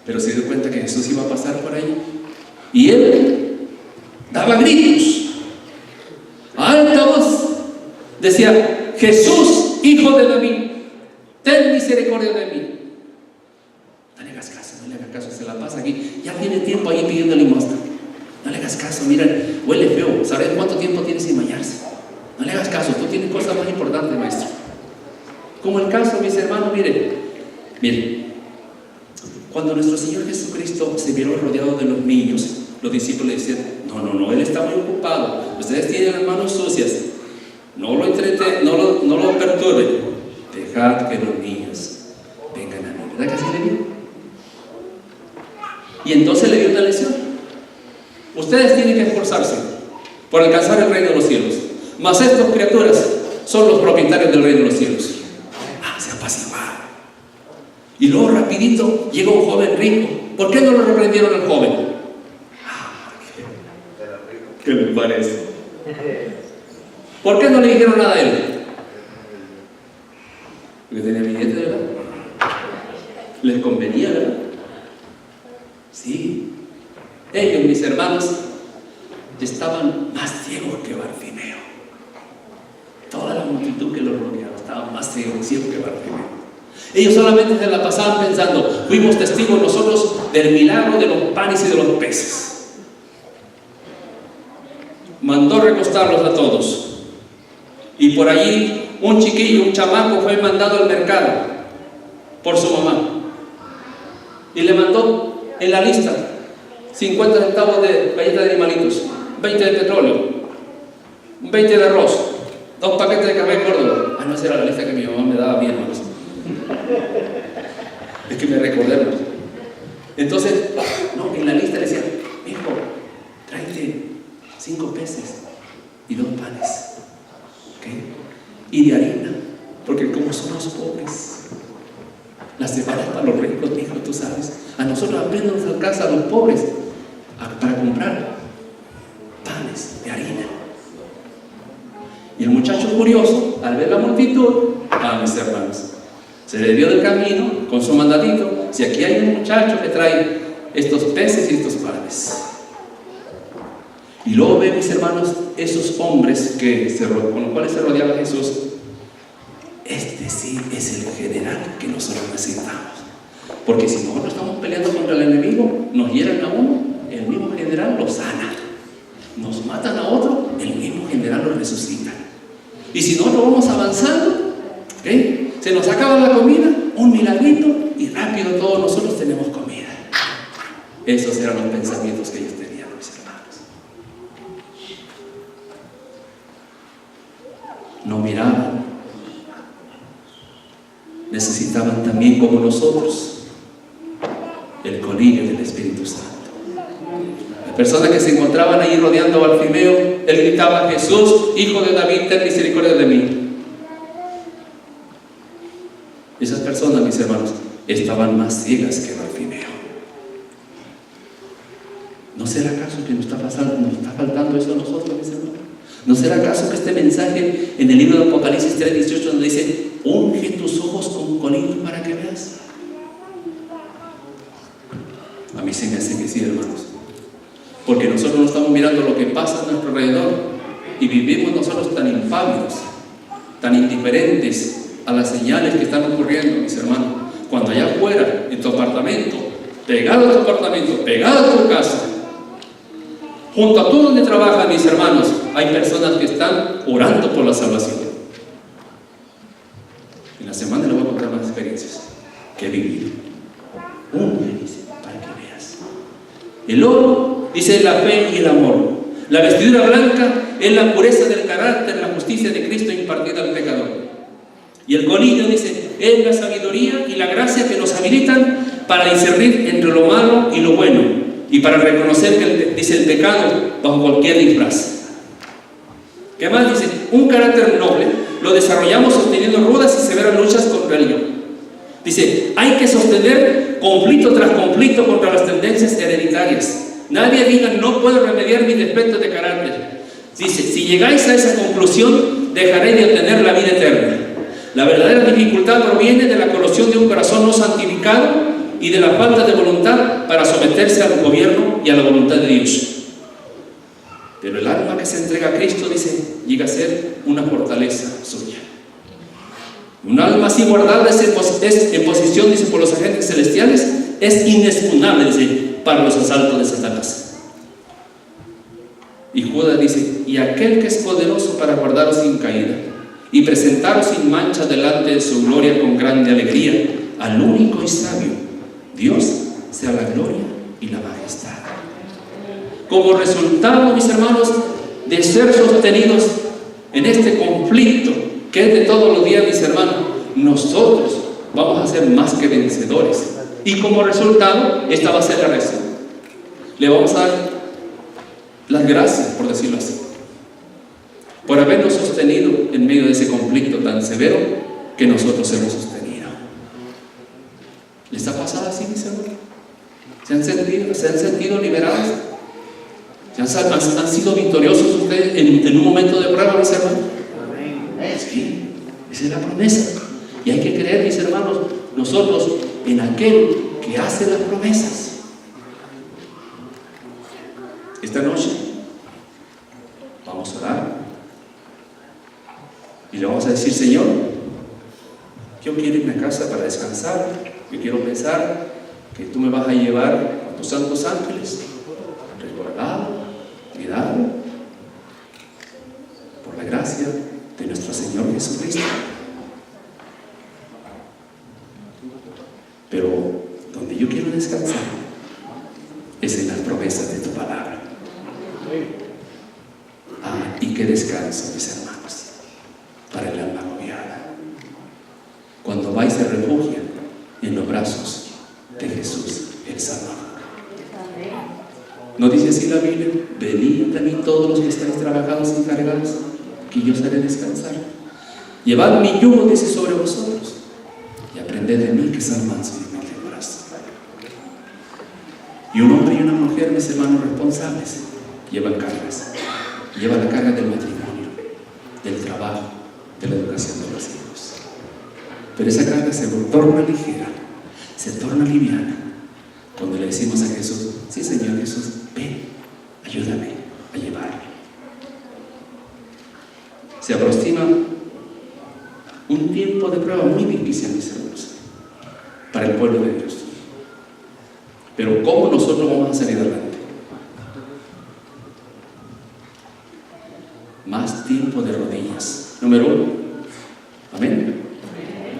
pero se dio cuenta que Jesús iba a pasar por ahí. Y él daba gritos a alta voz, decía, Jesús, hijo de David, ten misericordia de mí. No le hagas caso, no le hagas caso, se la pasa aquí, ya tiene tiempo ahí pidiendo limosna. No le hagas caso, mira, huele feo, ¿sabes cuánto tiempo tiene sin bañarse? No le hagas caso, tú tienes cosas más importantes, maestro. Como el caso, mis hermanos, miren, Miren, cuando nuestro Señor Jesucristo se vio rodeado de los niños, los discípulos le decían: no, Él está muy ocupado, ustedes tienen las manos sucias, no lo perturben, dejad que los niños vengan a mí. ¿Verdad que así le dijo? Y entonces le dio una lección: ustedes tienen que esforzarse por alcanzar el reino de los cielos, mas estas criaturas son los propietarios del reino de los cielos. Se apaciguaron. Y luego rapidito llegó un joven rico. ¿Por qué no lo reprendieron al joven? ¿Qué me parece? ¿Por qué no le dijeron nada a él? Porque tenía billete, ¿verdad? Les convenía, ¿verdad? Sí. Ellos, mis hermanos, estaban más ciegos que Bartimeo. Toda la multitud que los rodeaba estaban más ciegos que Bartimeo. Ellos solamente se la pasaban pensando: fuimos testigos nosotros del milagro de los panes y de los peces. Mandó recostarlos a todos. Y por allí un chiquillo, un chamaco, fue mandado al mercado por su mamá. Y le mandó en la lista 50 centavos de galletas de animalitos, 20 de petróleo, 20 de arroz, 2 paquetes de café Córdoba. No, esa era la lista que mi mamá me daba a mí, hermanos. Es que me recordemos. Entonces, no, en la lista le decían: hijo, tráete 5 peces y 2 panes, ¿okay? Y de harina, porque como somos pobres, las separas para los ricos, hijo, tú sabes. A nosotros apenas nos alcanza a los pobres para comprar panes de harina. Y el muchacho curioso, al ver la multitud, mis hermanos, se le dio del camino con su mandadito: si aquí hay un muchacho que trae estos peces y estos panes. Y luego ve, mis hermanos, esos hombres con los cuales se rodeaba Jesús. Este sí es el general que nosotros necesitamos. Porque si nosotros estamos peleando contra el enemigo, nos hieren a uno, el mismo general lo sana. Nos matan a otro, el mismo general lo resucita. Y si nosotros vamos avanzando, ¿okay?, se nos acaba la comida, un milagrito, y rápido todos nosotros tenemos comida. Esos eran los pensamientos que ellos tenían, mis hermanos. No miraban. Necesitaban también, como nosotros, el colillo del Espíritu Santo. Las personas que se encontraban ahí rodeando a Bartimeo, él gritaba: Jesús, hijo de David, ten misericordia de mí. Esas personas, mis hermanos, estaban más ciegas que Bartimeo. ¿No será acaso que nos está faltando eso a nosotros, mis hermanos? ¿No será acaso que este mensaje en el libro de Apocalipsis 3:18, donde dice: unge tus ojos con colillo para que veas? A mí se me hace que sí, hermanos. Porque nosotros no estamos mirando lo que pasa a nuestro alrededor y vivimos nosotros tan impávidos, tan indiferentes a las señales que están ocurriendo, mis hermanos. Cuando allá afuera, en tu apartamento, pegado a tu apartamento, pegado a tu casa, junto a tú donde trabajas, mis hermanos, hay personas que están orando por la salvación. En la semana les voy a contar más experiencias que he vivido. Dice, para que veas. El oro dice la fe y el amor. La vestidura blanca es la pureza del carácter, la justicia de Cristo impartida al pecador. Y el colillo dice, es la sabiduría y la gracia que nos habilitan para discernir entre lo malo y lo bueno, y para reconocer que dice el pecado bajo cualquier disfraz. ¿Qué más dice? Un carácter noble lo desarrollamos sosteniendo rudas y severas luchas contra el yo. Dice, hay que sostener conflicto tras conflicto contra las tendencias hereditarias. Nadie diga, no puedo remediar mis defectos de carácter. Dice, si llegáis a esa conclusión, dejaréis de obtener la vida eterna. La verdadera dificultad proviene de la corrupción de un corazón no santificado y de la falta de voluntad para someterse al gobierno y a la voluntad de Dios. Pero el alma que se entrega a Cristo, dice, llega a ser una fortaleza suya. Un alma así guardada es en posición, dice, por los agentes celestiales, es inexpugnable, dice, para los asaltos de Satanás. Y Judas dice, y aquel que es poderoso para guardaros sin caída y presentaros sin mancha delante de su gloria con grande alegría, al único y sabio Dios sea la gloria y la majestad. Como resultado, mis hermanos, de ser sostenidos en este conflicto que es de todos los días, mis hermanos, nosotros vamos a ser más que vencedores. Y como resultado, esta va a ser la razón. Le vamos a dar las gracias, por decirlo así, por habernos sostenido en medio de ese conflicto tan severo que nosotros hemos sostenido. ¿Les ha pasado así, mis hermanos? ¿Se han sentido liberados? ¿Han sido victoriosos ustedes en un momento de prueba, mis hermanos? Sí, esa es la promesa. Y hay que creer, mis hermanos, nosotros en aquel que hace las promesas. Esta noche vamos a orar y le vamos a decir: Señor, yo quiero irme a casa para descansar. Yo quiero pensar que tú me vas a llevar con tus santos ángeles, resguardado, cuidado, por la gracia de nuestro Señor Jesucristo. Pero donde yo quiero descansar es en las promesas de tu palabra. Y qué descanso, mis hermanos, para el alma agobiada, cuando vais a refugio en los brazos de Jesús el Salvador. ¿No dice así la Biblia? Venid a mí todos los que estáis trabajados y cargados, que yo os haré descansar. Llevad mi yugo, dice, sobre vosotros, y aprended de mí, que soy manso y humilde de corazón. Y un hombre y una mujer, mis hermanos responsables, llevan cargas. Llevan la carga del matrimonio, del trabajo, de la educación de los hijos. Pero esa carga se torna ligera, se torna liviana cuando le decimos a Jesús: sí, Señor Jesús, ven, ayúdame a llevarlo. Se aproxima un tiempo de prueba muy difícil, mis hermanos, para el pueblo de Dios. Pero ¿cómo nosotros vamos a salir adelante? Más tiempo de rodillas. Número 1. Amén.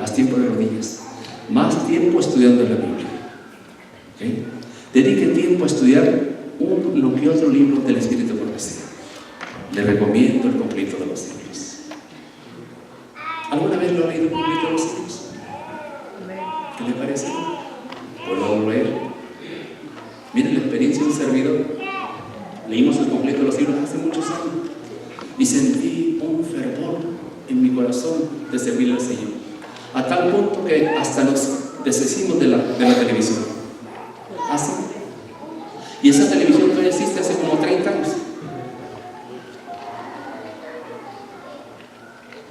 Más tiempo de rodillas. Más tiempo estudiando la Biblia. ¿Okay? Dedique tiempo a estudiar uno que otro libro del Espíritu de Profecía. Le recomiendo El Conflicto de los Siglos. ¿Alguna vez lo ha leído, El Conflicto de los Siglos? ¿Qué le parece? Puedo leer. Miren la experiencia de un servidor. Leímos El Conflicto de los Siglos hace muchos años y sentí un fervor en mi corazón de servirle al Señor, a tal punto que hasta nos deshicimos de la televisión. Así. Y esa televisión todavía existe hace como 30 años.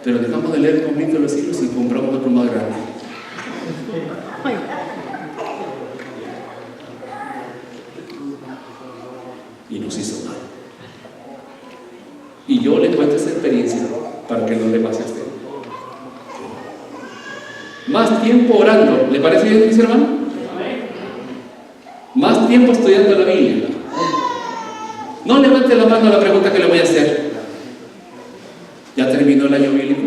Pero dejamos de leer El Conflicto de los Siglos y compramos otro más grande. Y nos hizo mal. Y yo le cuento esa experiencia para que no le pase a usted. Más tiempo orando, ¿le parece bien, mis hermanos? Más tiempo estudiando la Biblia. No levante la mano a la pregunta que le voy a hacer. ¿Ya terminó el año bíblico?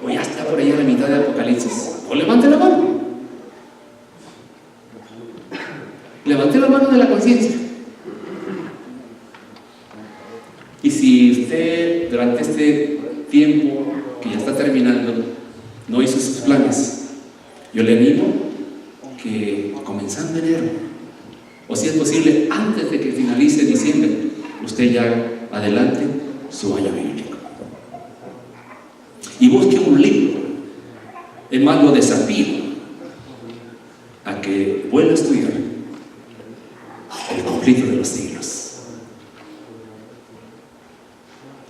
¿O ya está por ahí a la mitad de Apocalipsis? ¿O levante la mano? Levante la mano de la conciencia. Y si usted durante este tiempo que ya está terminando no hizo sus planes, yo le animo que comenzando enero, o si es posible antes de que finalice diciembre, usted ya adelante su año bíblico y busque un libro. Es más, lo desafío a que vuelva a estudiar El Conflicto de los Siglos.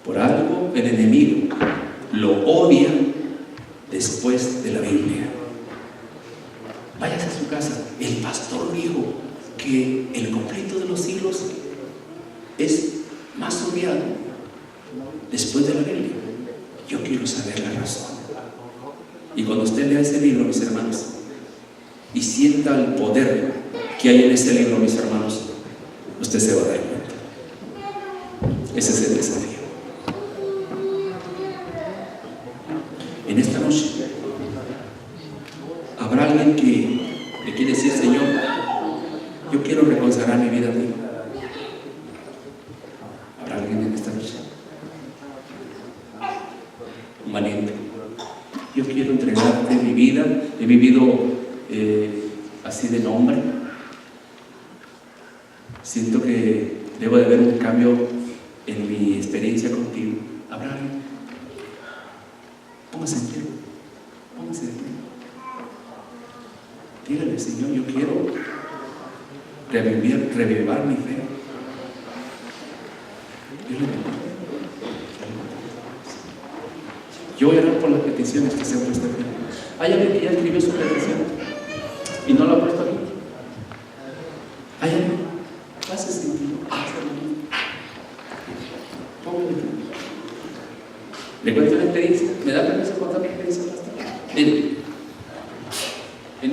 Por algo el enemigo lo odia después de la Biblia. Váyase a su casa. El pastor dijo que El Conflicto de los Siglos es más odiado después de la Biblia. Yo quiero saber la razón. Y cuando usted lea ese libro, mis hermanos, y sienta el poder que hay en ese libro, mis hermanos, usted se va a dar cuenta. Ese es el desafío. En esta noche, abra Habrá alguien que le quiere decir: Señor, yo quiero reconsagrar mi vida a ti. ¿Habrá alguien en esta noche? Un valiente. Yo quiero entregarte mi vida. He vivido así de nombre. Siento que debo de ver un cambio en mi experiencia contigo. ¿Habrá alguien? Póngase en pie. Póngase en pie. Dígale: Señor, yo quiero revivar mi fe. Yo voy a orar por las peticiones que se han puesto aquí. Hay alguien que ya escribió su petición y no la ha puesto aquí. Hay alguien. Pásese. Le cuento una experiencia. ¿Me da permiso contar mi experiencia? Miren, en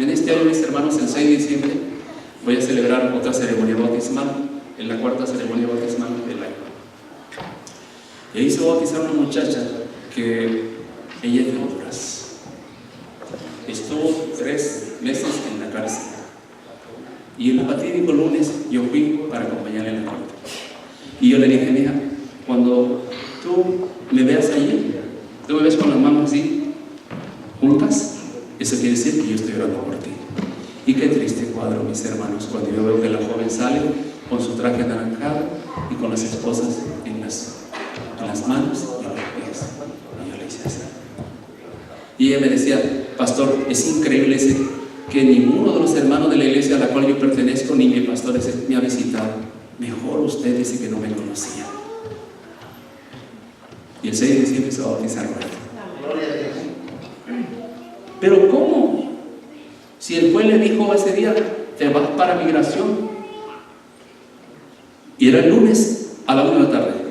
este año, mis hermanos, el 6 de diciembre voy a celebrar otra ceremonia bautismal, en la cuarta ceremonia bautismal del año. Y ahí se va a bautizar una muchacha que ella es de Honduras. Estuvo 3 meses en la cárcel. Y el fatídico lunes yo fui para acompañarla en la corte. Y yo le dije: mija, cuando tú me veas allí, tú me ves con las manos así, juntas, eso quiere decir que yo estoy orando por ti. Y qué triste cuadro, mis hermanos, cuando yo veo que la joven sale con su traje anaranjado y con las esposas en las manos y en los pies. Y yo le hice así. Y ella me decía: pastor, es increíble que ninguno de los hermanos de la iglesia a la cual yo pertenezco, ni mi pastor me ha visitado. Mejor usted dice que no me conocía. Y el 6 de diciembre se va a bautizar. Pero ¿cómo? Si el juez le dijo ese día: te vas para migración. Y era el lunes a la 1 de la tarde.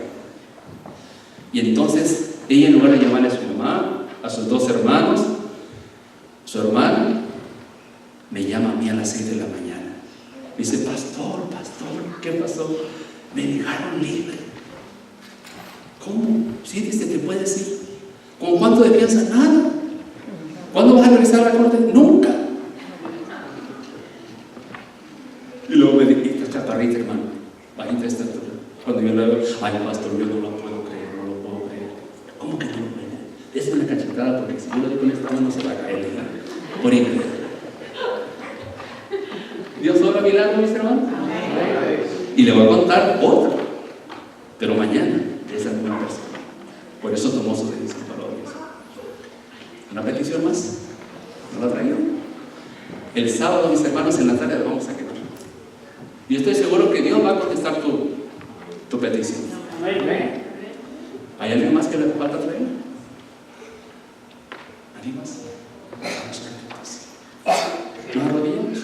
Y entonces ella, en lugar de llamarle a su mamá, a sus 2 hermanos, su hermana, me llama a mí a las 6 de la mañana. Me dice: pastor, ¿qué pasó? Me dejaron libre. ¿Cómo? Sí, dice, te puedes ir. ¿Con cuánto de fianza? Nada. ¿Cuándo vas a regresar a la corte? Nunca. Y luego me dijo: esta chaparrita, hermano, bajita esta altura. Cuando yo le digo: ay, pastor, yo no lo puedo creer. ¿Cómo que no lo puedo creer? Es una cachetada, porque si yo lo digo con esta mano se va a caer. Por increíble. Dios obra milagros, mis hermanos. Y le voy a contar otra, pero mañana, de esa misma persona. Por eso tomó su decisión para hoy. ¿Una petición más? ¿No la traigo? El sábado, mis hermanos, en la tarde la vamos a quedar. Y estoy seguro que Dios va a contestar tu petición. ¿Hay alguien más que le falta traer? ¿Alguien más? ¿Nos arrodillamos?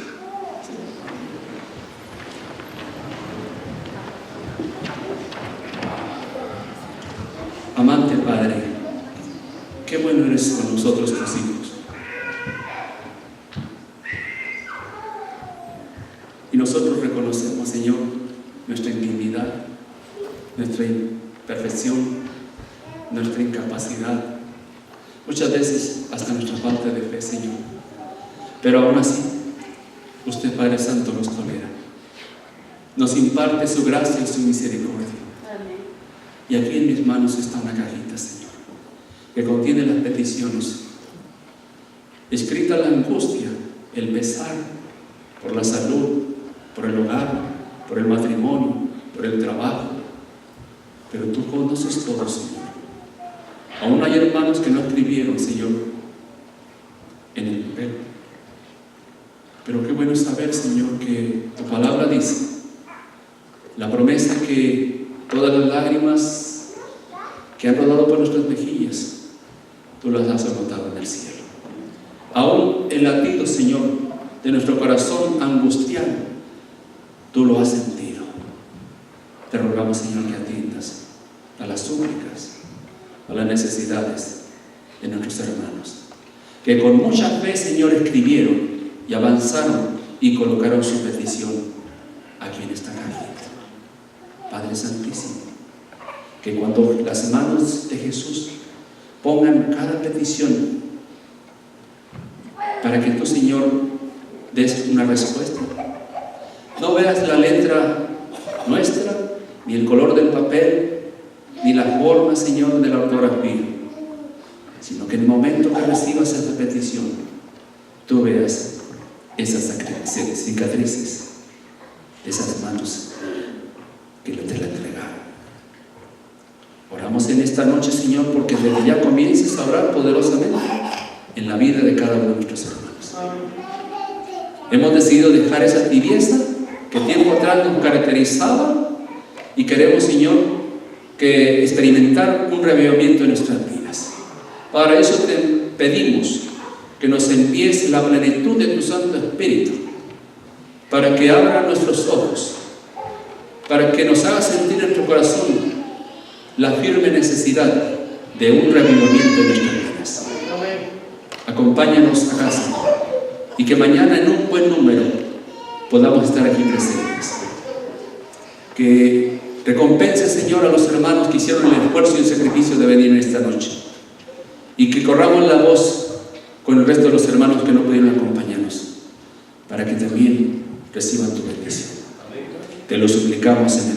Amante Padre, qué bueno eres con nosotros, tus hijos. Y nosotros reconocemos, Señor, nuestra intimidad, nuestra imperfección, nuestra incapacidad, muchas veces hasta nuestra falta de fe, Señor. Pero aún así, usted, Padre Santo, nos tolera. Nos imparte su gracia y su misericordia. Y aquí en mis manos está una cajita, Señor, que contiene las peticiones, escrita la angustia, el pesar por la salud, por el hogar, por el matrimonio, por el trabajo. Pero tú conoces todo, Señor. Aún hay hermanos que no escribieron, Señor, en el papel. Pero qué bueno saber, Señor, que tu palabra dice, la promesa que todas las lágrimas que han rodado por nuestras mejillas, tú las has anotado en el cielo. Aún el latido, Señor, de nuestro corazón angustiado, tú lo has sentido. Te rogamos, Señor, que atiendas a las súplicas, a las necesidades de nuestros hermanos, que con mucha fe, Señor, escribieron y avanzaron y colocaron su petición aquí en esta cajita. Padre Santísimo, que cuando las manos de Jesús pongan cada petición para que tú, Señor, des una respuesta. No veas la letra nuestra, ni el color del papel, ni la forma, Señor, de la ortografía, sino que en el momento que recibas esa petición, tú veas esas cicatrices, esas manos que te la entregaron. Oramos en esta noche, Señor, porque desde ya comiences a orar poderosamente en la vida de cada uno de nuestros hermanos. Hemos decidido dejar esa tibieza que tiempo atrás nos caracterizaba y queremos, Señor, que experimentar un reavivamiento en nuestras vidas. Para eso te pedimos que nos envíes la plenitud de tu Santo Espíritu, para que abra nuestros ojos, para que nos haga sentir en tu corazón la firme necesidad de un reavivamiento en nuestras vidas. Acompáñanos a casa y que mañana en un buen número podamos estar aquí presentes. Que recompense, Señor, a los hermanos que hicieron el esfuerzo y el sacrificio de venir en esta noche, y que corramos la voz con el resto de los hermanos que no pudieron acompañarnos, para que también reciban tu bendición. Te lo suplicamos en el